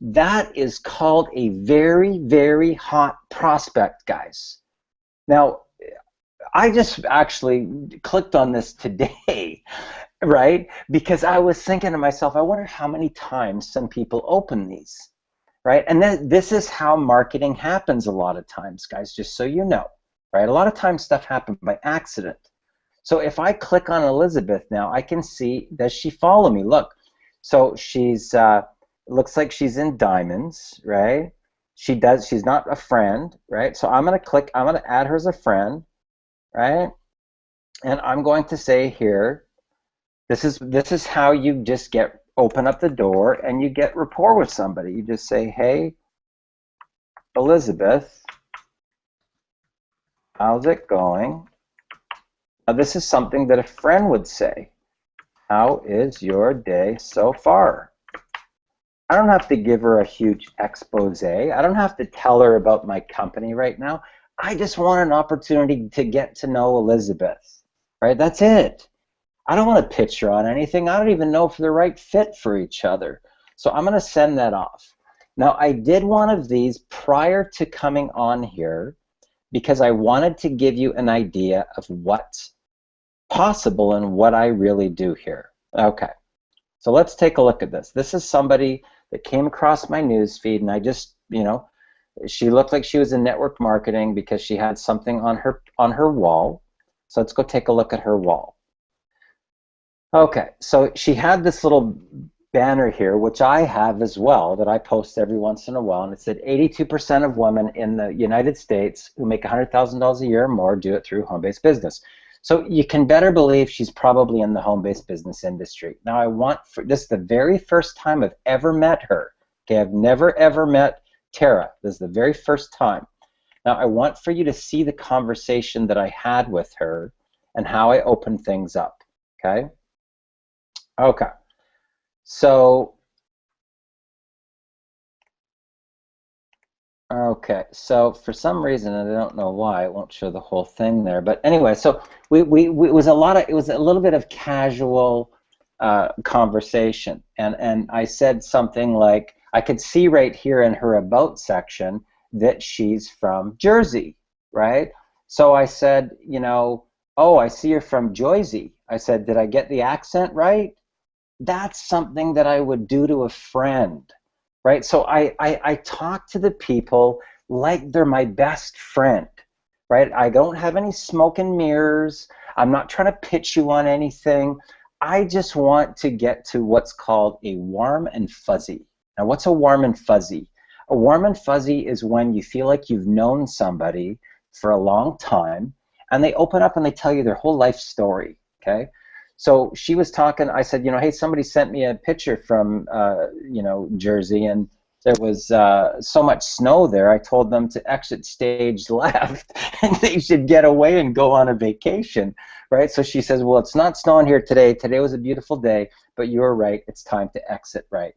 That is called a very, very hot prospect, guys. Now, I just actually clicked on this today, right? Because I was thinking to myself, I wonder how many times some people open these, right? And then this is how marketing happens a lot of times, guys, just so you know, right? A lot of times stuff happens by accident. So if I click on Elizabeth now, I can see, does she follow me? Look, so she's, looks like she's in diamonds, right? She's not a friend, right? So I'm gonna click, I'm gonna add her as a friend, right? And I'm going to say here, this is how you just open up the door and you get rapport with somebody. You just say, hey, Elizabeth, how's it going? Now this is something that a friend would say. How is your day so far? I don't have to give her a huge expose. I don't have to tell her about my company right now. I just want an opportunity to get to know Elizabeth, right? That's it. I don't want to pitch her on anything. I don't even know if they're the right fit for each other. So I'm going to send that off. Now, I did one of these prior to coming on here because I wanted to give you an idea of what's possible and what I really do here. Okay, so let's take a look at this. This is somebody that came across my news feed, and I just, she looked like she was in network marketing because she had something on her wall. So let's go take a look at her wall. Okay, so she had this little banner here, which I have as well, that I post every once in a while, and it said 82% of women in the United States who make $100,000 a year or more do it through home-based business. So you can better believe she's probably in the home-based business industry. Now this is the very first time I've ever met her. Okay, I've never ever met Tara. This is the very first time. Now I want for you to see the conversation that I had with her and how I opened things up. Okay. Okay. So for some reason, and I don't know why, it won't show the whole thing there. But anyway, so it was a little bit of casual conversation, and I said something like, I could see right here in her about section that she's from Jersey, right? So I said, oh, I see you're from Jersey. I said, did I get the accent right? That's something that I would do to a friend, right? So I talk to the people like they're my best friend, right? I don't have any smoke and mirrors. I'm not trying to pitch you on anything. I just want to get to what's called a warm and fuzzy. Now, what's a warm and fuzzy? A warm and fuzzy is when you feel like you've known somebody for a long time, and they open up and they tell you their whole life story, okay? So she was talking, I said, hey, somebody sent me a picture from, Jersey, and there was so much snow there, I told them to exit stage left, and they should get away and go on a vacation, right? So she says, well, it's not snowing here today. Today was a beautiful day, but you're right, it's time to exit right,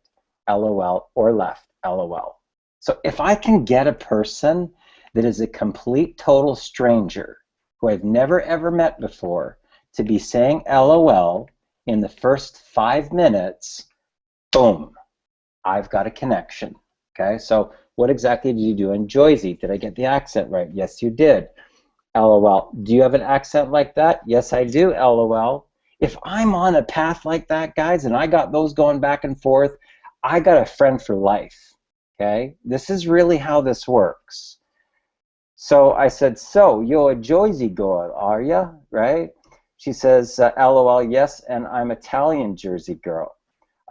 LOL, or left, LOL. So if I can get a person that is a complete, total stranger who I've never, ever met before to be saying LOL in the first 5 minutes, boom, I've got a connection. Okay, so what exactly did you do in Jersey? Did I get the accent right? Yes, you did. LOL. Do you have an accent like that? Yes, I do. LOL. If I'm on a path like that, guys, and I got those going back and forth, I got a friend for life. Okay, this is really how this works. So I said, so you're a Jersey girl, are you? Right? She says, LOL, yes, and I'm Italian Jersey girl.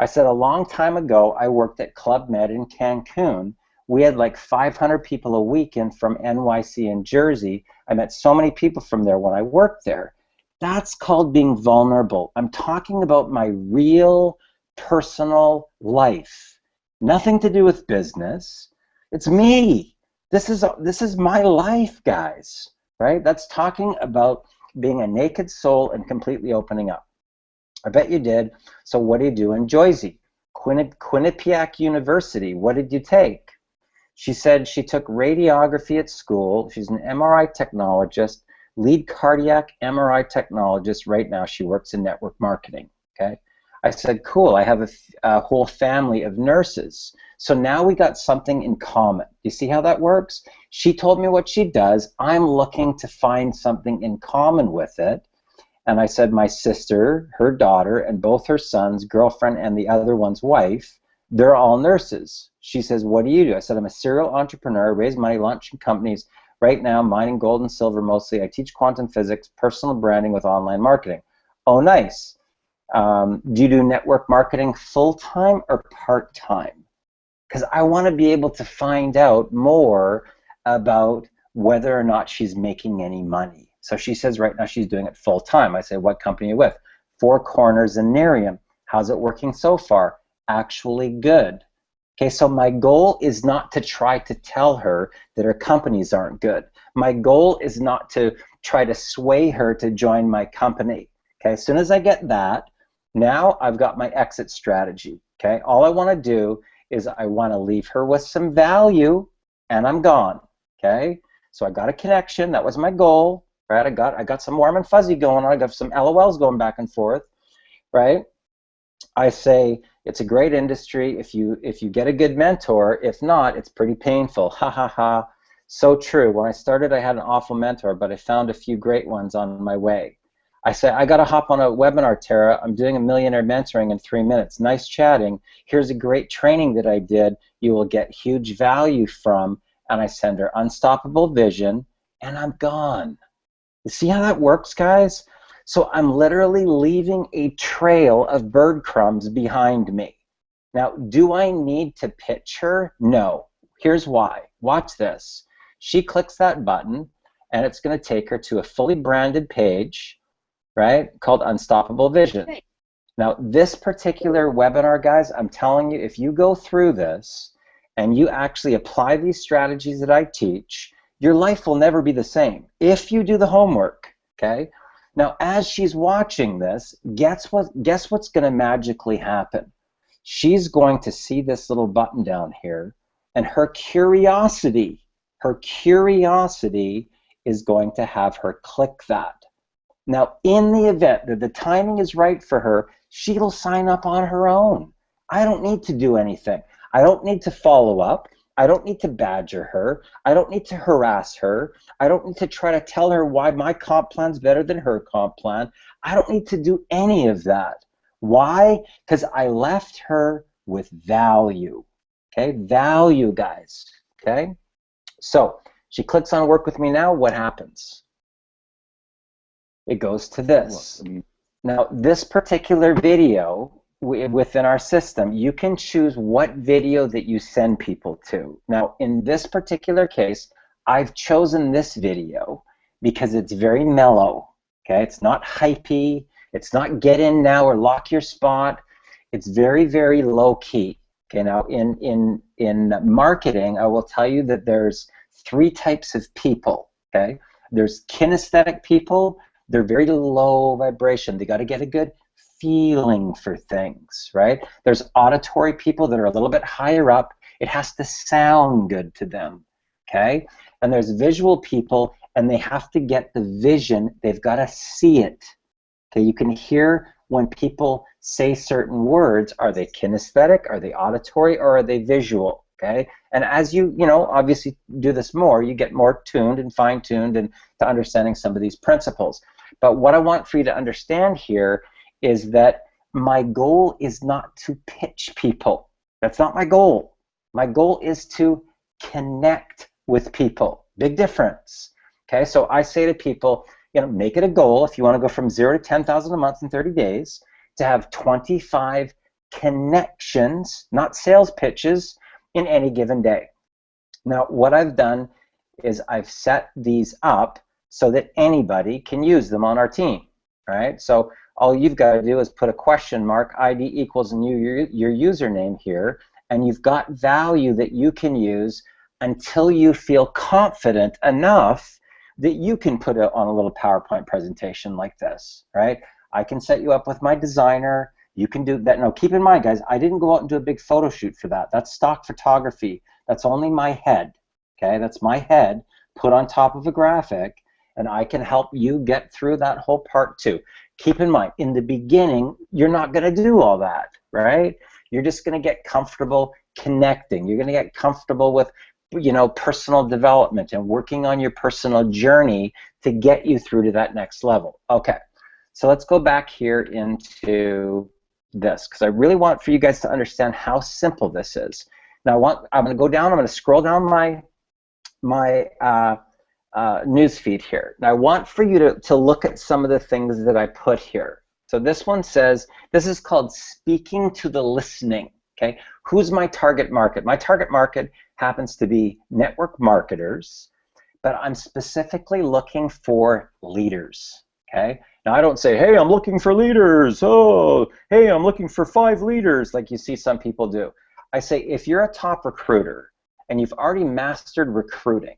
I said, a long time ago, I worked at Club Med in Cancun. We had like 500 people a week in from NYC and Jersey. I met so many people from there when I worked there. That's called being vulnerable. I'm talking about my real personal life. Nothing to do with business. It's me. This is my life, guys, right? That's talking about being a naked soul and completely opening up. I bet you did. So what do you do in Joyce? Quinnipiac University. What did you take? She said she took radiography at school. She's an MRI technologist, lead cardiac MRI technologist. Right now she works in network marketing. Okay. I said, cool, I have a whole family of nurses. So now we got something in common. You see how that works? She told me what she does. I'm looking to find something in common with it. And I said, my sister, her daughter, and both her sons, girlfriend, and the other one's wife, they're all nurses. She says, what do you do? I said, I'm a serial entrepreneur, raise money, launching companies. Right now, mining gold and silver mostly. I teach quantum physics, personal branding with online marketing. Oh, nice. Do you do network marketing full-time or part-time? Because I want to be able to find out more about whether or not she's making any money. So she says right now she's doing it full-time. I say, what company are you with? Four Corners and Nerium. How's it working so far? Actually good. Okay, so my goal is not to try to tell her that her companies aren't good. My goal is not to try to sway her to join my company. Okay, as soon as I get that, now I've got my exit strategy. Okay, all I want to do is I want to leave her with some value, and I'm gone. Okay, so I got a connection. That was my goal, right? I got some warm and fuzzy going on. I got some LOLs going back and forth, right? I say it's a great industry if you get a good mentor. If not, it's pretty painful. Ha ha ha. So true. When I started, I had an awful mentor, but I found a few great ones on my way. I said, I got to hop on a webinar, Tara. I'm doing a Millionaire Mentoring in 3 minutes. Nice chatting. Here's a great training that I did. You will get huge value from. And I send her Unstoppable Vision, and I'm gone. You see how that works, guys? So I'm literally leaving a trail of breadcrumbs behind me. Now, do I need to pitch her? No. Here's why. Watch this. She clicks that button, and it's going to take her to a fully branded page, right, called Unstoppable Vision. Now, this particular webinar, guys, I'm telling you, if you go through this and you actually apply these strategies that I teach, your life will never be the same if you do the homework, okay? Now, as she's watching this, guess what's going to magically happen? She's going to see this little button down here, and her curiosity is going to have her click that. Now, in the event that the timing is right for her, she'll sign up on her own. I don't need to do anything. I don't need to follow up. I don't need to badger her. I don't need to harass her. I don't need to try to tell her why my comp plan's better than her comp plan. I don't need to do any of that. Why? Because I left her with value. Okay, value, guys. Okay, so she clicks on Work With Me Now. What happens? It goes to this. Now, this particular video within our system, you can choose what video that you send people to. Now, in this particular case, I've chosen this video because it's very mellow. Okay, it's not hypey. It's not get in now or lock your spot. It's very, very low key. Okay, now in marketing, I will tell you that there's 3 types of people. Okay, there's kinesthetic people. They're very low vibration. They got to get a good feeling for things, right? There's auditory people that are a little bit higher up. It has to sound good to them, okay? And there's visual people, and they have to get the vision. They've got to see it, okay? You can hear when people say certain words. Are they kinesthetic? Are they auditory? Or are they visual? Okay, and as you obviously do this more, you get more tuned and fine-tuned and to understanding some of these principles. But what I want for you to understand here is that my goal is not to pitch people. That's not my goal. My goal is to connect with people. Big difference. Okay, so I say to people, make it a goal if you want to go from 0 to 10,000 a month in 30 days to have 25 connections, not sales pitches, in any given day. Now, what I've done is I've set these up so that anybody can use them on our team, right? So all you've got to do is put a question mark, ID equals, and your username here, and you've got value that you can use until you feel confident enough that you can put it on a little PowerPoint presentation like this, right? I can set you up with my designer. You can do that. Now, keep in mind, guys, I didn't go out and do a big photo shoot for that. That's stock photography. That's only my head, okay? That's my head put on top of a graphic, and I can help you get through that whole part too. Keep in mind, in the beginning, you're not going to do all that, right? You're just going to get comfortable connecting. You're going to get comfortable with, you know, personal development and working on your personal journey to get you through to that next level. Okay, so let's go back here into this, because I really want for you guys to understand how simple this is. Now I'm going to go down, I'm going to scroll down my news feed here. Now I want for you to look at some of the things that I put here. So this one says, this is called speaking to the listening. Okay, who's my target market? My target market happens to be network marketers, but I'm specifically looking for leaders. Okay, now I don't say, hey, I'm looking for leaders. Oh, hey, I'm looking for 5 leaders, like you see some people do. I say, if you're a top recruiter and you've already mastered recruiting,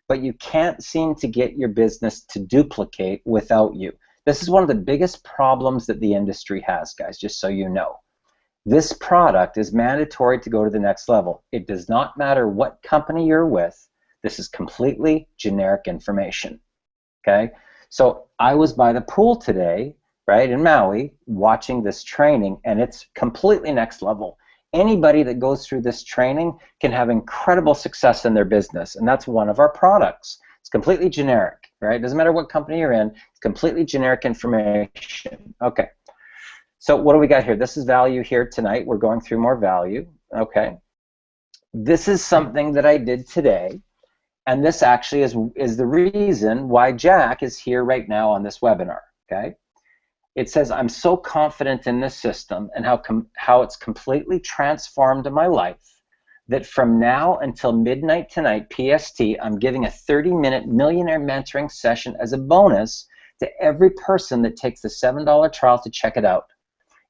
but you can't seem to get your business to duplicate without you. This is one of the biggest problems that the industry has, guys, just so you know. This product is mandatory to go to the next level. It does not matter what company you're with. This is completely generic information, okay? So I was by the pool today, right, in Maui, watching this training, and it's completely next level. Anybody that goes through this training can have incredible success in their business, and that's one of our products. It's completely generic, right? It doesn't matter what company you're in. It's completely generic information. Okay. So what do we got here? This is value here tonight. We're going through more value. Okay. This is something that I did today, and this actually is the reason why Jack is here right now on this webinar. Okay. It says, I'm so confident in this system and how it's completely transformed my life that from now until midnight tonight, PST, I'm giving a 30-minute millionaire mentoring session as a bonus to every person that takes the $7 trial to check it out.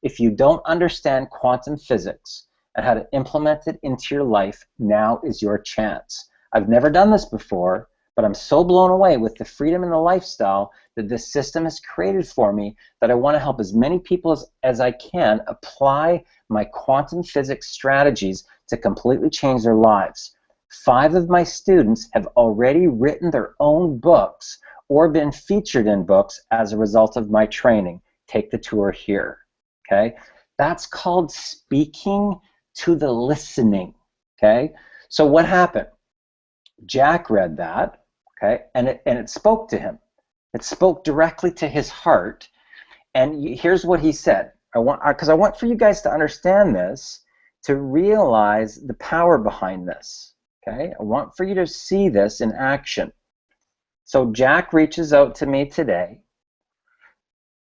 If you don't understand quantum physics and how to implement it into your life, now is your chance. I've never done this before, but I'm so blown away with the freedom and the lifestyle that this system has created for me that I want to help as many people as I can apply my quantum physics strategies to completely change their lives. 5 of my students have already written their own books or been featured in books as a result of my training. Take the tour here. Okay, that's called speaking to the listening. Okay, so what happened? Jack read that, okay, and it spoke to him. It spoke directly to his heart, and here's what he said. Because I want for you guys to understand this, to realize the power behind this. Okay, I want for you to see this in action. So Jack reaches out to me today,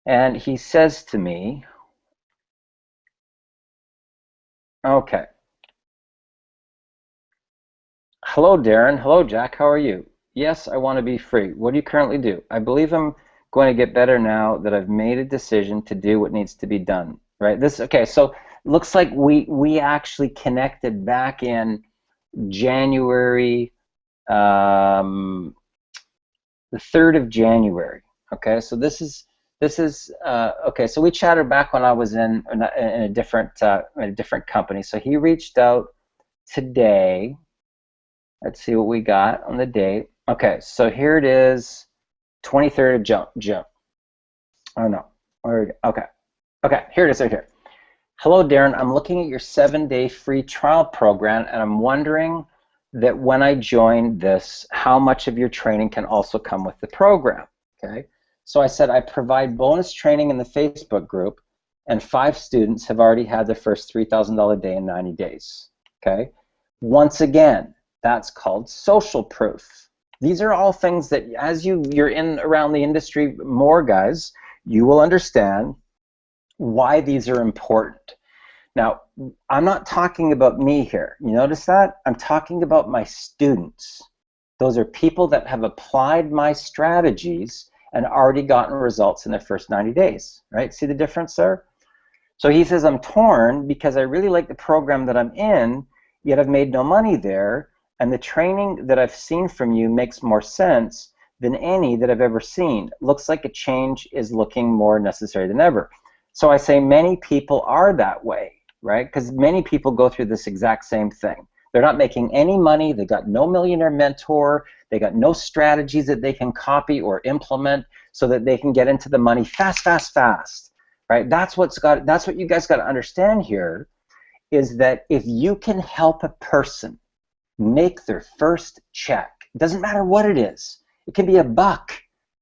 and he says to me, okay. Hello, Darren. Hello, Jack. How are you? Yes, I want to be free. What do you currently do? I believe I'm going to get better now that I've made a decision to do what needs to be done. Right? Okay, so looks like we actually connected back in January, the 3rd of January. Okay, so this is okay. So we chatted back when I was in a different company. So he reached out today. Let's see what we got on the date. Okay, so here it is, 23rd of June. Oh no, okay, here it is right here. Hello, Darren. I'm looking at your 7-day free trial program, and I'm wondering that when I join this, how much of your training can also come with the program. Okay, so I said I provide bonus training in the Facebook group, and 5 students have already had their first $3,000 day in 90 days. Okay, once again, that's called social proof. These are all things that as you're in around the industry more, guys, you will understand why these are important. Now, I'm not talking about me here. You notice that? I'm talking about my students. Those are people that have applied my strategies and already gotten results in their first 90 days, right? See the difference there? So he says, I'm torn because I really like the program that I'm in, yet I've made no money there, and the training that I've seen from you makes more sense than any that I've ever seen. Looks like a change is looking more necessary than ever. So I say many people are that way, right? Because many people go through this exact same thing. They're not making any money. They got no millionaire mentor. They got no strategies that they can copy or implement so that they can get into the money fast, fast, fast, right? That's what you guys got to understand here, is that if you can help a person make their first check, it doesn't matter what it is. It can be $1,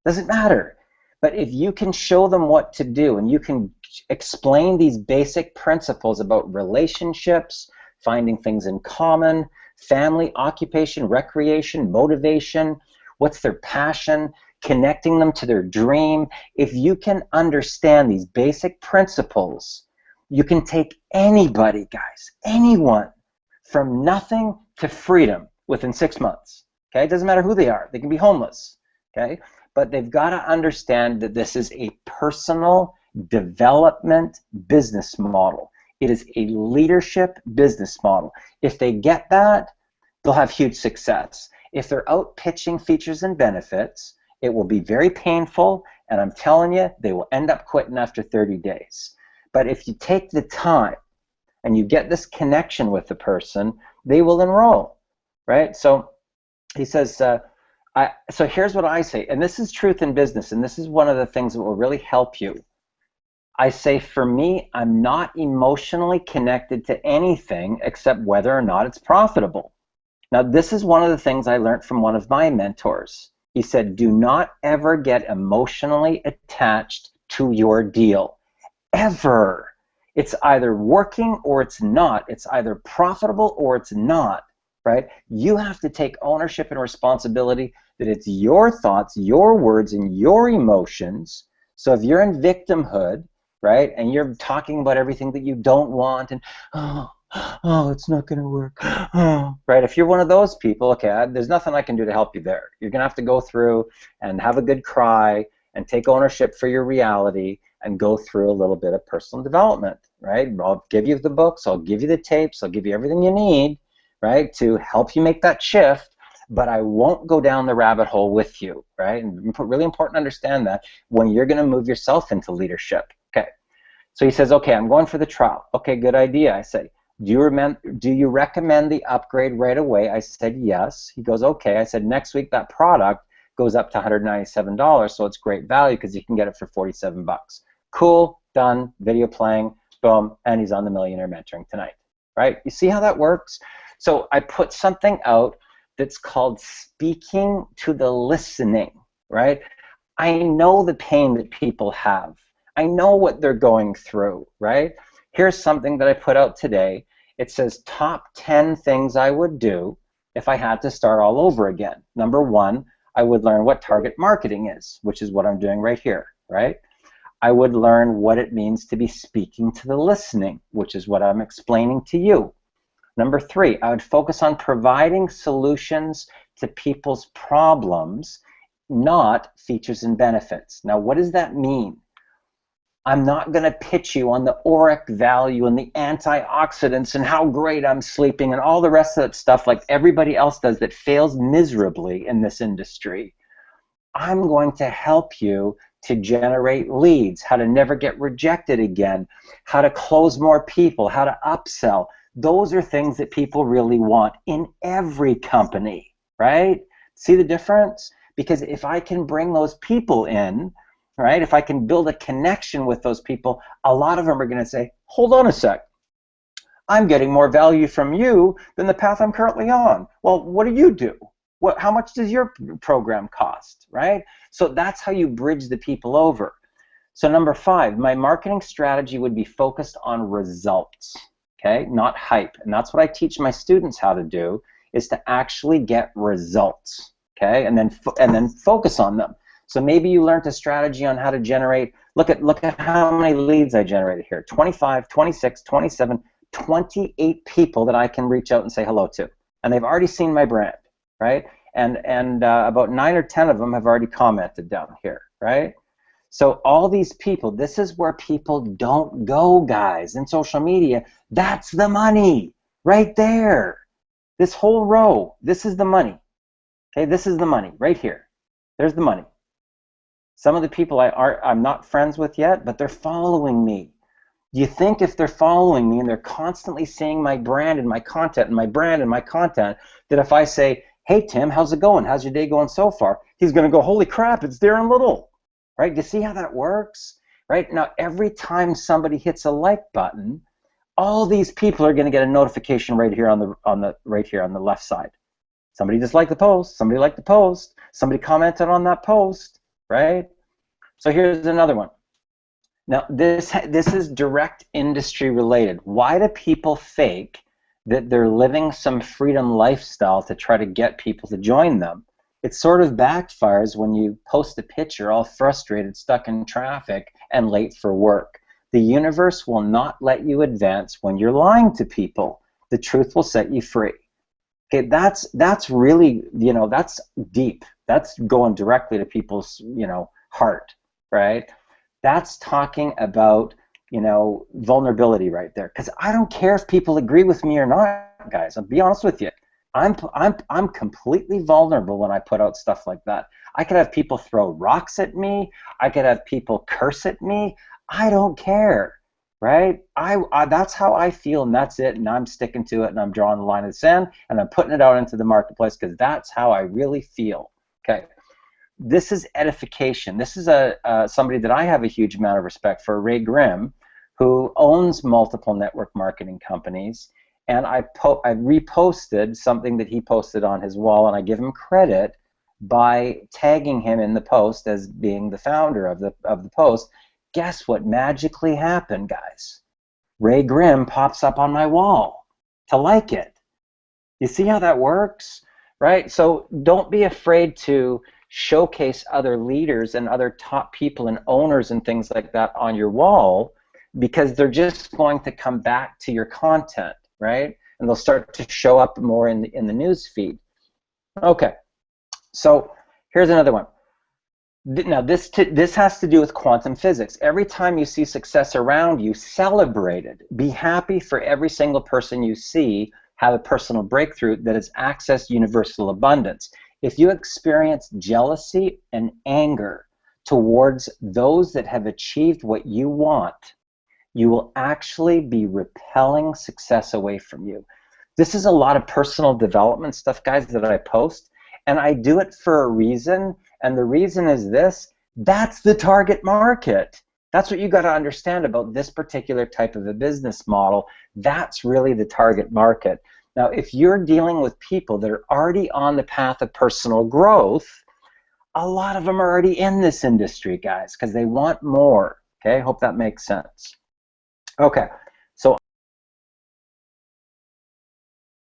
doesn't matter. But if you can show them what to do and you can explain these basic principles about relationships, finding things in common, family, occupation, recreation, motivation, what's their passion, connecting them to their dream. If you can understand these basic principles, you can take anybody, guys, anyone, from nothing to freedom within 6 months. Okay, it doesn't matter who they are. They can be homeless. Okay, but they've got to understand that this is a personal development business model. It is a leadership business model. If they get that, they'll have huge success. If they're out pitching features and benefits, it will be very painful, and I'm telling you, they will end up quitting after 30 days. But if you take the time and you get this connection with the person, they will enroll, right? So he says, so here's what I say, and this is truth in business, and this is one of the things that will really help you. I say, for me, I'm not emotionally connected to anything except whether or not it's profitable. Now, this is one of the things I learned from one of my mentors. He said, do not ever get emotionally attached to your deal, ever. It's either working or it's not. It's either profitable or it's not, right? You have to take ownership and responsibility that it's your thoughts, your words, and your emotions. So if you're in victimhood, right, and you're talking about everything that you don't want, and oh, it's not going to work, oh, right? If you're one of those people, okay, there's nothing I can do to help you there. You're going to have to go through and have a good cry and take ownership for your reality and go through a little bit of personal development, right? I'll give you the books, I'll give you the tapes, I'll give you everything you need, right, to help you make that shift, but I won't go down the rabbit hole with you, right? And really important to understand that when you're going to move yourself into leadership. Okay, so he says, okay, I'm going for the trial. Okay, good idea. I say, do you recommend the upgrade right away? I said, yes. He goes, okay. I said, next week that product goes up to $197, so it's great value because you can get it for 47 bucks. Cool, done, video playing, boom, and he's on the Millionaire Mentoring tonight, right? You see how that works? So I put something out that's called speaking to the listening, right? I know the pain that people have. I know what they're going through, right? Here's something that I put out today. It says top 10 things I would do if I had to start all over again. Number 1, I would learn what target marketing is, which is what I'm doing right here, right? I would learn what it means to be speaking to the listening, which is what I'm explaining to you. Number 3, I would focus on providing solutions to people's problems, not features and benefits. Now, what does that mean? I'm not going to pitch you on the auric value and the antioxidants and how great I'm sleeping and all the rest of that stuff like everybody else does that fails miserably in this industry. I'm going to help you to generate leads, how to never get rejected again, how to close more people, how to upsell. Those are things that people really want in every company, right? See the difference? Because if I can bring those people in, right, if I can build a connection with those people, a lot of them are going to say, hold on a sec, I'm getting more value from you than the path I'm currently on. Well, what do you do? How much does your program cost, right? So that's how you bridge the people over. So number 5, my marketing strategy would be focused on results, okay, not hype. And that's what I teach my students how to do, is to actually get results, okay, and then focus on them. So maybe you learned a strategy on how to generate, look at how many leads I generated here, 25, 26, 27, 28 people that I can reach out and say hello to. And they've already seen my brand, right? And about 9 or 10 of them have already commented down here, right? So all these people, this is where people don't go, guys, in social media. That's the money right there. This whole row, this is the money. Okay, this is the money right here. There's the money. Some of the people I'm not friends with yet, but they're following me. Do you think if they're following me and they're constantly seeing my brand and my content and my brand and my content, that if I say, hey, Tim, how's it going? How's your day going so far? He's going to go, holy crap, it's Darren Little. Right? Do you see how that works? Right? Now, every time somebody hits a like button, all these people are going to get a notification right here on the left side. Somebody just liked the post, somebody liked the post, somebody commented on that post, right? So here's another one. Now, this is direct industry related. Why do people fake that they're living some freedom lifestyle to try to get people to join them? It sort of backfires when you post a picture all frustrated, stuck in traffic, and late for work. The universe will not let you advance when you're lying to people. The truth will set you free. Okay, that's really, that's deep. That's going directly to people's, heart, right? That's talking about, vulnerability right there. Because I don't care if people agree with me or not, guys. I'll be honest with you. I'm completely vulnerable when I put out stuff like that. I could have people throw rocks at me. I could have people curse at me. I don't care, right? That's how I feel, and that's it. And I'm sticking to it, and I'm drawing the line in the sand, and I'm putting it out into the marketplace because that's how I really feel. Okay. This is edification. This is somebody that I have a huge amount of respect for, Ray Grimm, who owns multiple network marketing companies. And I reposted something that he posted on his wall, and I give him credit by tagging him in the post as being the founder of the post. Guess what magically happened, guys? Ray Grimm pops up on my wall to like it. You see how that works, right? So don't be afraid to showcase other leaders and other top people and owners and things like that on your wall, because they're just going to come back to your content, right? And they'll start to show up more in the news feed. Okay, so here's another one. Now this has to do with quantum physics. Every time you see success around you, celebrate it. Be happy for every single person you see have a personal breakthrough that has accessed universal abundance. If you experience jealousy and anger towards those that have achieved what you want, you will actually be repelling success away from you. This is a lot of personal development stuff, guys, that I post, and I do it for a reason, and the reason is this: that's the target market. That's what you got to understand about this particular type of a business model. That's really the target market. Now, if you're dealing with people that are already on the path of personal growth, a lot of them are already in this industry, guys, because they want more. Okay, hope that makes sense. Okay,